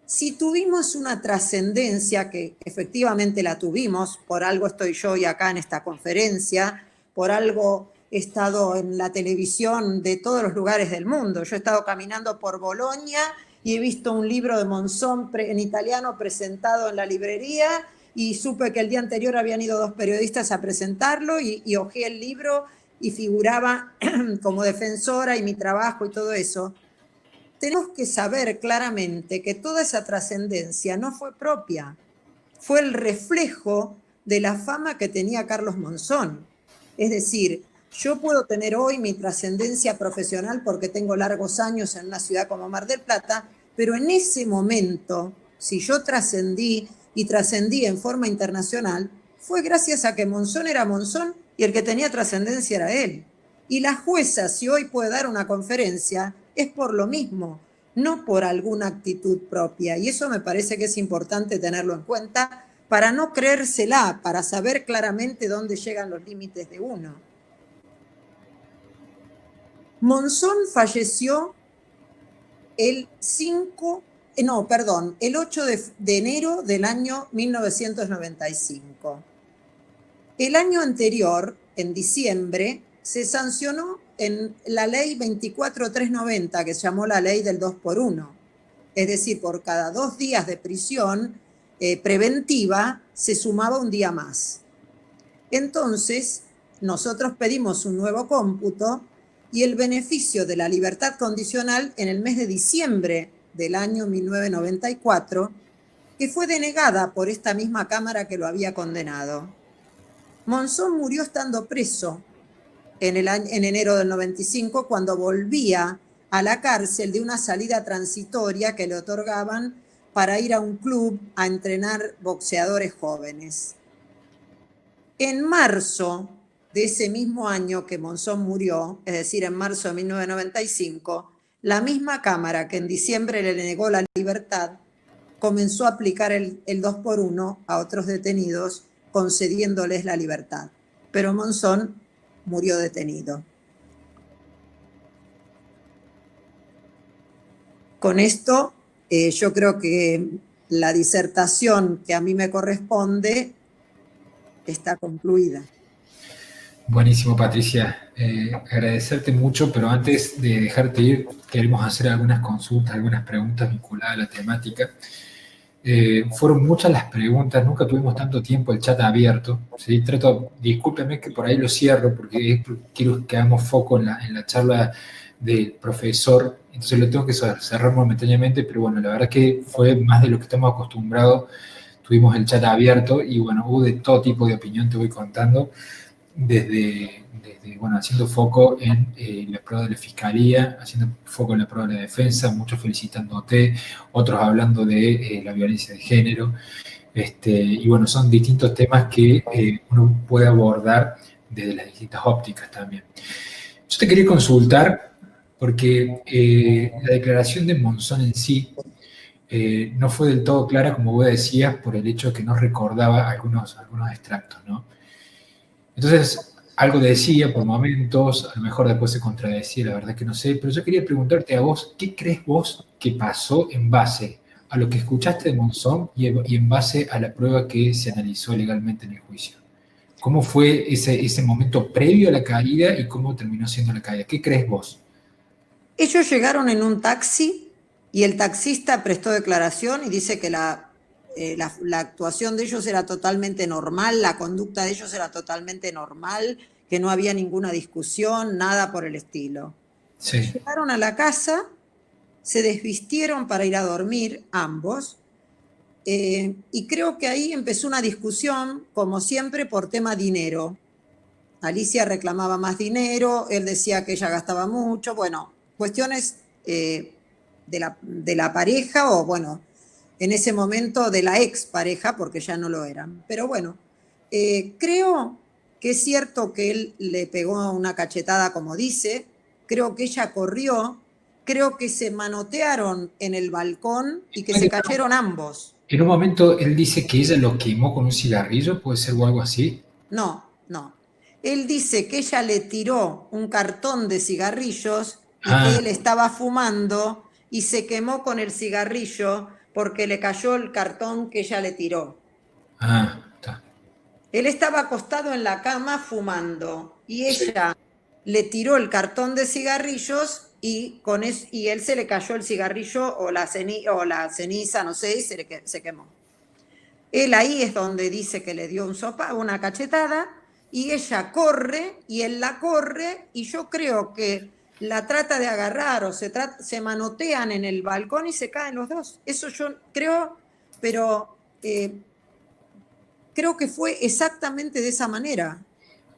Si tuvimos una trascendencia, que efectivamente la tuvimos, por algo estoy yo hoy acá en esta conferencia, por algo he estado en la televisión de todos los lugares del mundo. Yo he estado caminando por Bolonia y he visto un libro de Monzón en italiano presentado en la librería y supe que el día anterior habían ido 2 periodistas a presentarlo y hojeé el libro y figuraba como defensora y mi trabajo y todo eso. Tenemos que saber claramente que toda esa trascendencia no fue propia, fue el reflejo de la fama que tenía Carlos Monzón. Es decir, yo puedo tener hoy mi trascendencia profesional porque tengo largos años en una ciudad como Mar del Plata, pero en ese momento, si yo trascendí y trascendí en forma internacional, fue gracias a que Monzón era Monzón y el que tenía trascendencia era él. Y la jueza, si hoy puede dar una conferencia, es por lo mismo, no por alguna actitud propia. Y eso me parece que es importante tenerlo en cuenta para no creérsela, para saber claramente dónde llegan los límites de uno. Monzón falleció el 8 de enero del año 1995. El año anterior, en diciembre, se sancionó en la ley 24390, que se llamó la ley del 2x1. Es decir, por cada 2 días de prisión preventiva se sumaba un día más. Entonces, nosotros pedimos un nuevo cómputo y el beneficio de la libertad condicional en el mes de diciembre del año 1994, que fue denegada por esta misma Cámara que lo había condenado. Monzón murió estando preso en enero del 95, cuando volvía a la cárcel de una salida transitoria que le otorgaban para ir a un club a entrenar boxeadores jóvenes. En marzo de ese mismo año que Monzón murió, es decir, en marzo de 1995, la misma Cámara que en diciembre le negó la libertad comenzó a aplicar el 2x1 a otros detenidos, concediéndoles la libertad. Pero Monzón murió detenido. Con esto, yo creo que la disertación que a mí me corresponde está concluida. Buenísimo, Patricia. Agradecerte mucho, pero antes de dejarte ir, queremos hacer algunas consultas, algunas preguntas vinculadas a la temática. Fueron muchas las preguntas, nunca tuvimos tanto tiempo el chat abierto, ¿sí? Discúlpeme que por ahí lo cierro, porque quiero que hagamos foco en la charla del profesor, entonces lo tengo que cerrar momentáneamente, pero bueno, la verdad que fue más de lo que estamos acostumbrados. Tuvimos el chat abierto y bueno, hubo de todo tipo de opinión, te voy contando, desde bueno, haciendo foco en la prueba de la fiscalía, haciendo foco en la prueba de la defensa, muchos felicitándote, otros hablando de la violencia de género, y bueno, son distintos temas que uno puede abordar desde las distintas ópticas también. Yo te quería consultar, porque la declaración de Monzón en sí no fue del todo clara, como vos decías, por el hecho de que no recordaba algunos extractos, ¿no? Entonces, algo decía por momentos, a lo mejor después se contradecía, la verdad que no sé, pero yo quería preguntarte a vos, ¿qué crees vos que pasó en base a lo que escuchaste de Monzón y en base a la prueba que se analizó legalmente en el juicio? ¿Cómo fue ese momento previo a la caída y cómo terminó siendo la caída? ¿Qué crees vos? Ellos llegaron en un taxi y el taxista prestó declaración y dice que la actuación de ellos era totalmente normal, la conducta de ellos era totalmente normal, que no había ninguna discusión, nada por el estilo. Sí. Llegaron a la casa, se desvistieron para ir a dormir ambos, y creo que ahí empezó una discusión, como siempre, por tema dinero. Alicia reclamaba más dinero, él decía que ella gastaba mucho, bueno, cuestiones de la pareja o, bueno, en ese momento de la expareja, porque ya no lo eran. Pero bueno, creo que es cierto que él le pegó una cachetada, como dice, creo que ella corrió, creo que se manotearon en el balcón y que se cayeron ambos. En un momento él dice que ella lo quemó con un cigarrillo, ¿puede ser o algo así? No. Él dice que ella le tiró un cartón de cigarrillos y que él estaba fumando y se quemó con el cigarrillo porque le cayó el cartón que ella le tiró. Está. Él estaba acostado en la cama fumando y ella le tiró el cartón de cigarrillos y él se le cayó el cigarrillo o la ceniza, no sé, y se quemó. Él ahí es donde dice que le dio una cachetada y ella corre y él la corre y yo creo que la trata de agarrar o se manotean en el balcón y se caen los dos. Eso yo creo, pero creo que fue exactamente de esa manera.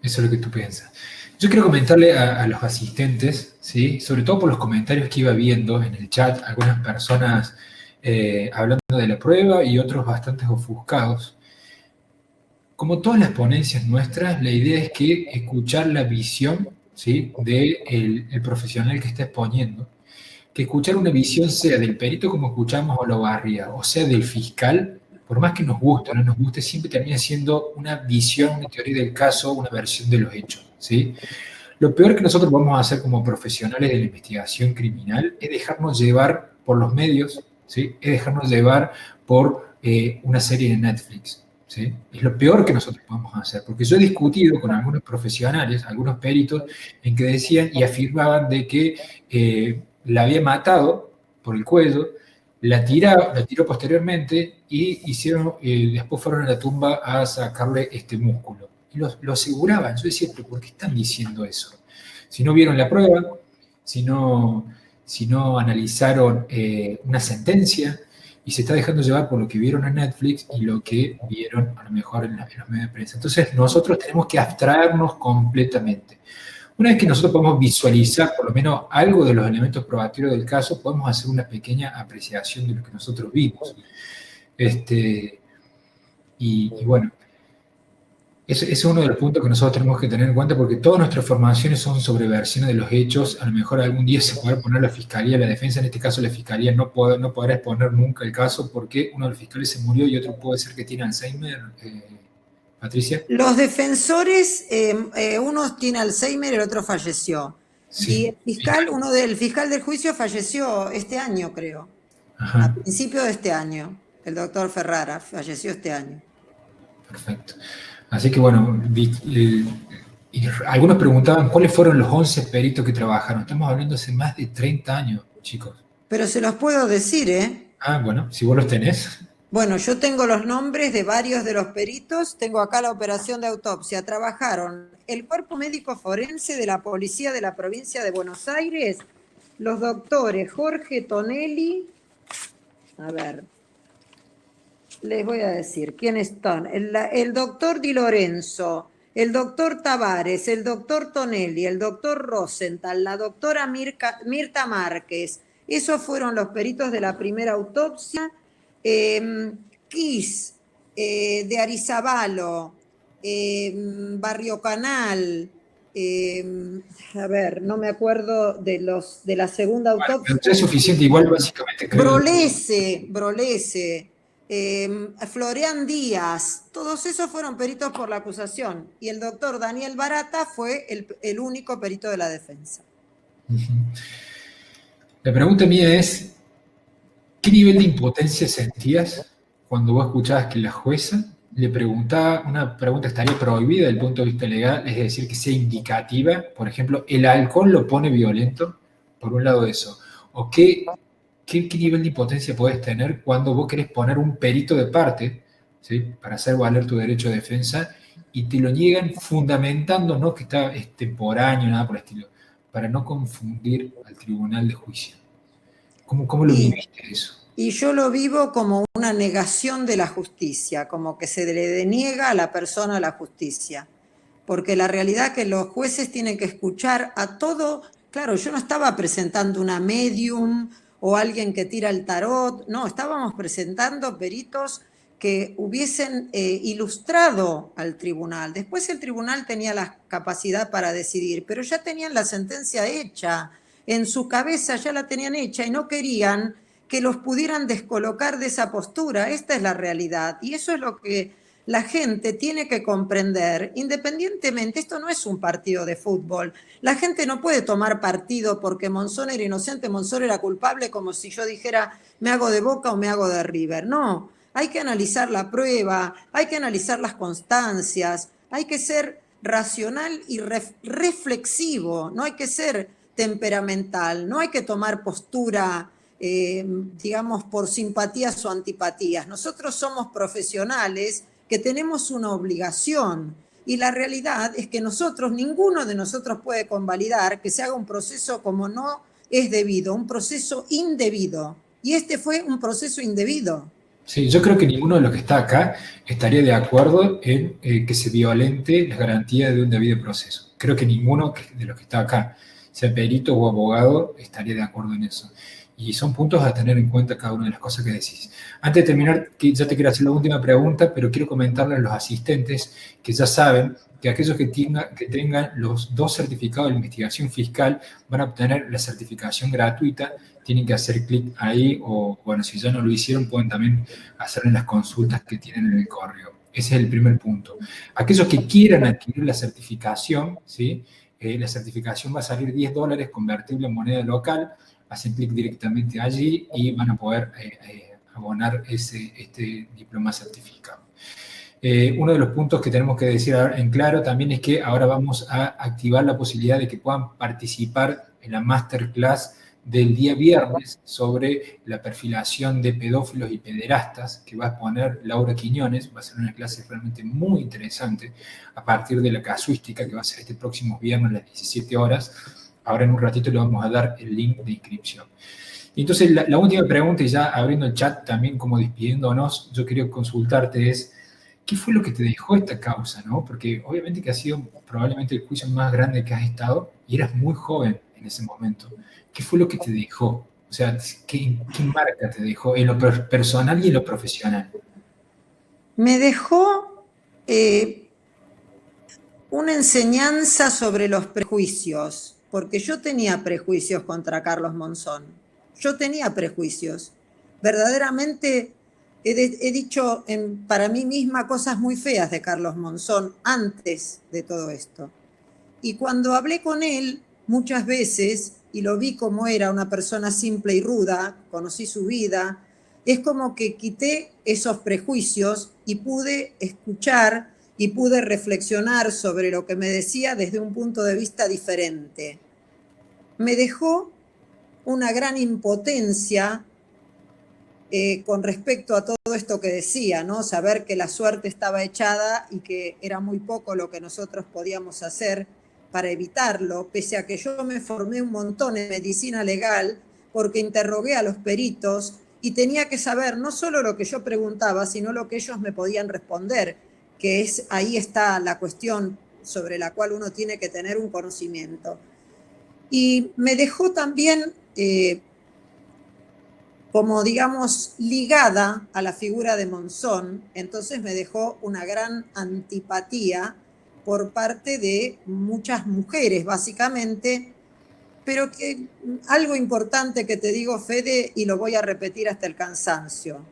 Eso es lo que tú piensas. Yo quiero comentarle a los asistentes, ¿sí? Sobre todo por los comentarios que iba viendo en el chat, algunas personas hablando de la prueba y otros bastante ofuscados. Como todas las ponencias nuestras, la idea es que escuchar la visión, ¿sí?, del profesional que está exponiendo, que escuchar una visión sea del perito como escuchamos a Olavarría, o sea del fiscal, por más que nos guste o no nos guste, siempre termina siendo una visión, una teoría del caso, una versión de los hechos, ¿sí? Lo peor que nosotros vamos a hacer como profesionales de la investigación criminal es dejarnos llevar por los medios, ¿sí? Es dejarnos llevar por una serie de Netflix, ¿sí? Es lo peor que nosotros podemos hacer, porque yo he discutido con algunos profesionales, algunos peritos, en que decían y afirmaban de que la había matado por el cuello, la tiró posteriormente y después fueron a la tumba a sacarle este músculo. Y lo aseguraban. Yo decía, ¿pero por qué están diciendo eso? Si no vieron la prueba, si no analizaron una sentencia, y se está dejando llevar por lo que vieron en Netflix y lo que vieron a lo mejor en los medios de prensa. Entonces nosotros tenemos que abstraernos completamente. Una vez que nosotros podemos visualizar por lo menos algo de los elementos probatorios del caso, podemos hacer una pequeña apreciación de lo que nosotros vimos. Y bueno, ese es uno de los puntos que nosotros tenemos que tener en cuenta, porque todas nuestras formaciones son sobre versiones de los hechos. A lo mejor algún día se podrá poner la fiscalía, la defensa, en este caso la fiscalía no podrá exponer nunca el caso porque uno de los fiscales se murió y otro puede ser que tiene Alzheimer. Patricia. Los defensores, uno tiene Alzheimer, el otro falleció. Sí. Y el fiscal del juicio falleció este año, creo. Ajá. A principio de este año. El doctor Ferrara falleció este año. Perfecto. Así que bueno, y algunos preguntaban cuáles fueron los 11 peritos que trabajaron. Estamos hablando hace más de 30 años, chicos. Pero se los puedo decir, ¿eh? Ah, bueno, si vos los tenés. Bueno, yo tengo los nombres de varios de los peritos, tengo acá la operación de autopsia. Trabajaron el Cuerpo Médico Forense de la Policía de la Provincia de Buenos Aires, los doctores Jorge Tonelli, a ver, les voy a decir quiénes están, el doctor Di Lorenzo, el doctor Tavares, el doctor Tonelli, el doctor Rosenthal, la doctora Mirta Márquez. Esos fueron los peritos de la primera autopsia. Kiss, de Arizabalo, Barrio Canal, a ver, no me acuerdo de la segunda autopsia. Pero es suficiente, igual básicamente creo. Brolese, Florian Díaz, todos esos fueron peritos por la acusación y el doctor Daniel Barata fue el único perito de la defensa. La pregunta mía es, ¿qué nivel de impotencia sentías cuando vos escuchabas que la jueza le preguntaba una pregunta que estaría prohibida desde el punto de vista legal, es decir, que sea indicativa? Por ejemplo, ¿el alcohol lo pone violento? Por un lado eso. ¿O qué nivel de impotencia podés tener cuando vos querés poner un perito de parte, ¿sí?, para hacer valer tu derecho de defensa y te lo niegan fundamentando, no que está extemporáneo, nada por el estilo, para no confundir al tribunal de juicio? ¿Cómo lo viviste eso? Y yo lo vivo como una negación de la justicia, como que se le deniega a la persona la justicia. Porque la realidad es que los jueces tienen que escuchar a todo. Claro, yo no estaba presentando una medium o alguien que tira el tarot, no, estábamos presentando peritos que hubiesen ilustrado al tribunal. Después el tribunal tenía la capacidad para decidir, pero ya tenían la sentencia hecha, en su cabeza ya la tenían hecha y no querían que los pudieran descolocar de esa postura. Esta es la realidad y eso es lo que la gente tiene que comprender. Independientemente, esto no es un partido de fútbol. La gente no puede tomar partido porque Monzón era inocente, Monzón era culpable, como si yo dijera me hago de Boca o me hago de River. No, hay que analizar la prueba, hay que analizar las constancias, hay que ser racional y reflexivo, no hay que ser temperamental, no hay que tomar postura digamos, por simpatías o antipatías. Nosotros somos profesionales que tenemos una obligación y la realidad es que ninguno de nosotros puede convalidar que se haga un proceso como no es debido, un proceso indebido. Y este fue un proceso indebido. Sí, yo creo que ninguno de los que está acá estaría de acuerdo en que se violente las garantías de un debido proceso. Creo que ninguno de los que está acá, sea perito o abogado, estaría de acuerdo en eso. Y son puntos a tener en cuenta cada una de las cosas que decís. Antes de terminar, ya te quiero hacer la última pregunta, pero quiero comentarle a los asistentes que ya saben que aquellos que tengan los 2 certificados de investigación fiscal van a obtener la certificación gratuita. Tienen que hacer clic ahí o, bueno, si ya no lo hicieron, pueden también hacer en las consultas que tienen en el correo. Ese es el primer punto. Aquellos que quieran adquirir la certificación, ¿sí? La certificación va a salir $10 convertible en moneda local. Hacen clic directamente allí y van a poder abonar este diploma certificado. Uno de los puntos que tenemos que decir en claro también es que ahora vamos a activar la posibilidad de que puedan participar en la masterclass del día viernes sobre la perfilación de pedófilos y pederastas que va a exponer Laura Quiñones. Va a ser una clase realmente muy interesante a partir de la casuística que va a ser este próximo viernes a las 17 horas. Ahora en un ratito le vamos a dar el link de inscripción. Entonces, la última pregunta, y ya abriendo el chat también como despidiéndonos, yo quería consultarte es, ¿qué fue lo que te dejó esta causa, no? Porque obviamente que ha sido probablemente el juicio más grande que has estado y eras muy joven en ese momento. ¿Qué fue lo que te dejó? O sea, ¿qué marca te dejó en lo personal y en lo profesional? Me dejó una enseñanza sobre los prejuicios, porque yo tenía prejuicios contra Carlos Monzón. Yo tenía prejuicios. Verdaderamente he dicho para mí misma cosas muy feas de Carlos Monzón antes de todo esto. Y cuando hablé con él muchas veces y lo vi como era una persona simple y ruda, conocí su vida, es como que quité esos prejuicios y pude escuchar y pude reflexionar sobre lo que me decía desde un punto de vista diferente. Me dejó una gran impotencia con respecto a todo esto que decía, ¿no? Saber que la suerte estaba echada y que era muy poco lo que nosotros podíamos hacer para evitarlo, pese a que yo me formé un montón en medicina legal porque interrogué a los peritos y tenía que saber no solo lo que yo preguntaba, sino lo que ellos me podían responder, que es, ahí está la cuestión sobre la cual uno tiene que tener un conocimiento. Y me dejó también como digamos ligada a la figura de Monzón, entonces me dejó una gran antipatía por parte de muchas mujeres, básicamente, pero que algo importante que te digo, Fede, y lo voy a repetir hasta el cansancio: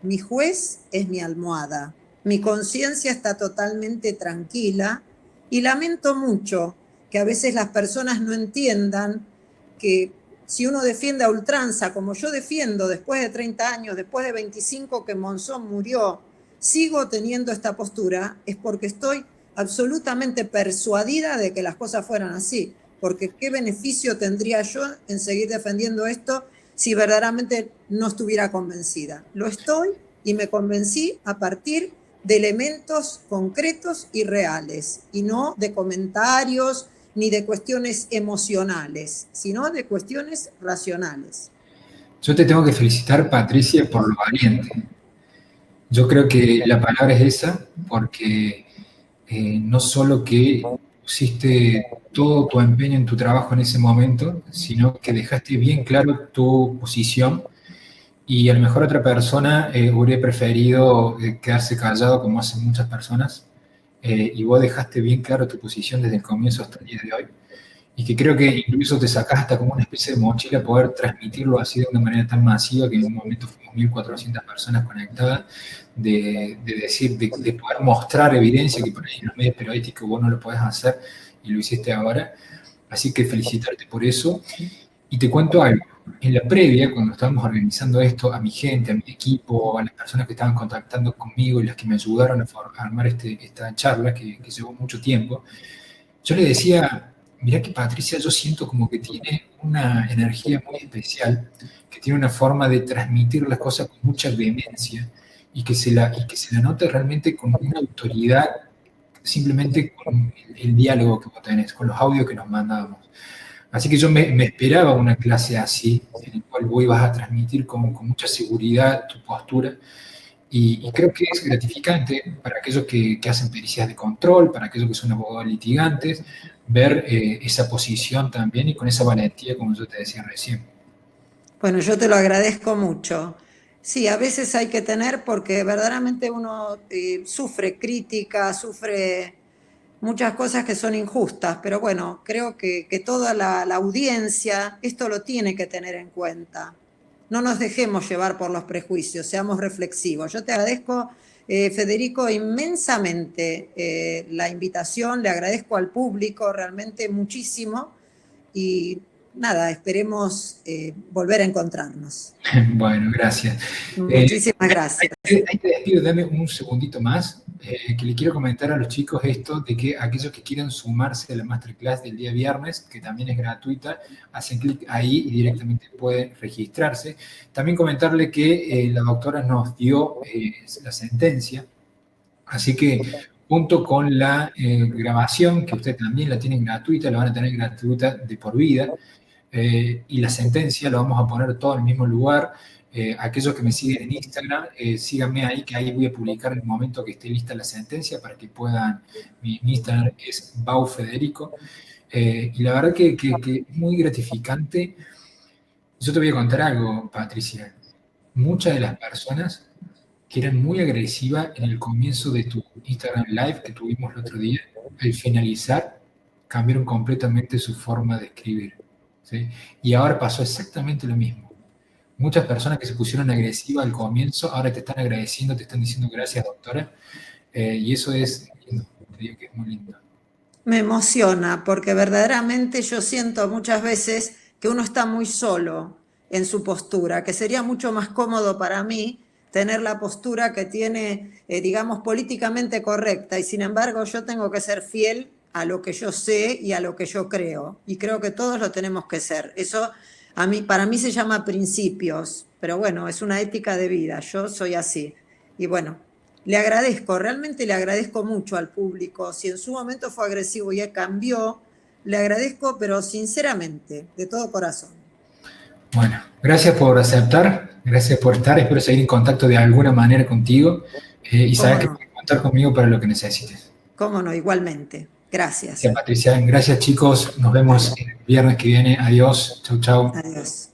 mi juez es mi almohada, mi conciencia está totalmente tranquila y lamento mucho que a veces las personas no entiendan que si uno defiende a ultranza, como yo defiendo después de 30 años, después de 25 que Monzón murió, sigo teniendo esta postura, es porque estoy absolutamente persuadida de que las cosas fueran así. Porque ¿qué beneficio tendría yo en seguir defendiendo esto si verdaderamente no estuviera convencida? Lo estoy y me convencí a partir de elementos concretos y reales, y no de comentarios ni de cuestiones emocionales, sino de cuestiones racionales. Yo te tengo que felicitar, Patricia, por lo valiente. Yo creo que la palabra es esa, porque no solo que pusiste todo tu empeño en tu trabajo en ese momento, sino que dejaste bien claro tu posición, y a lo mejor otra persona hubiera preferido quedarse callado, como hacen muchas personas, y vos dejaste bien claro tu posición desde el comienzo hasta el día de hoy, y que creo que incluso te sacaste hasta como una especie de mochila poder transmitirlo así de una manera tan masiva, que en un momento fuimos 1.400 personas conectadas, de decir, de poder mostrar evidencia que por ahí en los medios periodísticos vos no lo podés hacer, y lo hiciste ahora. Así que felicitarte por eso. Y te cuento algo. En la previa, cuando estábamos organizando esto, a mi gente, a mi equipo, a las personas que estaban contactando conmigo y las que me ayudaron a armar esta charla, que llevó mucho tiempo, yo le decía: mirá que Patricia, yo siento como que tiene una energía muy especial, que tiene una forma de transmitir las cosas con mucha vehemencia, y que se la nota realmente con una autoridad, simplemente con el diálogo que vos tenés, con los audios que nos mandábamos. Así que yo me esperaba una clase así, en la cual vos ibas a transmitir con mucha seguridad tu postura, y creo que es gratificante para aquellos que hacen pericias de control, para aquellos que son abogados litigantes, ver esa posición también, y con esa valentía, como yo te decía recién. Bueno, yo te lo agradezco mucho. Sí, a veces hay que tener, porque verdaderamente uno sufre crítica, sufre muchas cosas que son injustas, pero bueno, creo que toda la audiencia esto lo tiene que tener en cuenta. No nos dejemos llevar por los prejuicios, seamos reflexivos. Yo te agradezco, Federico, inmensamente la invitación, le agradezco al público realmente muchísimo, y nada, esperemos volver a encontrarnos. Bueno, gracias. Muchísimas gracias. Ahí te despido, dame un segundito más, que le quiero comentar a los chicos esto, de que aquellos que quieran sumarse a la masterclass del día viernes, que también es gratuita, hacen clic ahí y directamente pueden registrarse. También comentarle que la doctora nos dio la sentencia, así que junto con la grabación, que ustedes también la tienen gratuita, la van a tener gratuita de por vida, y la sentencia la vamos a poner todo en el mismo lugar. Aquellos que me siguen en Instagram, síganme ahí, que ahí voy a publicar en el momento que esté lista la sentencia, para que puedan. Mi Instagram es baufederico, y la verdad que es muy gratificante. Yo te voy a contar algo, Patricia. Muchas de las personas que eran muy agresivas en el comienzo de tu Instagram Live que tuvimos el otro día, al finalizar cambiaron completamente su forma de escribir, ¿sí? Y ahora pasó exactamente lo mismo. Muchas personas que se pusieron agresivas al comienzo, ahora te están agradeciendo, te están diciendo gracias, doctora, y eso es lindo, te digo que es muy lindo. Me emociona, porque verdaderamente yo siento muchas veces que uno está muy solo en su postura, que sería mucho más cómodo para mí tener la postura que tiene, digamos, políticamente correcta, y sin embargo yo tengo que ser fiel a lo que yo sé y a lo que yo creo, y creo que todos lo tenemos que ser. Eso para mí se llama principios, pero bueno, es una ética de vida, yo soy así. Y bueno, le agradezco, realmente le agradezco mucho al público. Si en su momento fue agresivo y cambió, le agradezco, pero sinceramente, de todo corazón. Bueno, gracias por aceptar, gracias por estar, espero seguir en contacto de alguna manera contigo y saber que puedes contar conmigo para lo que necesites. Cómo no, igualmente. Gracias. Gracias, Patricia. Gracias, chicos. Nos vemos el viernes que viene. Adiós. Chau, chau. Adiós.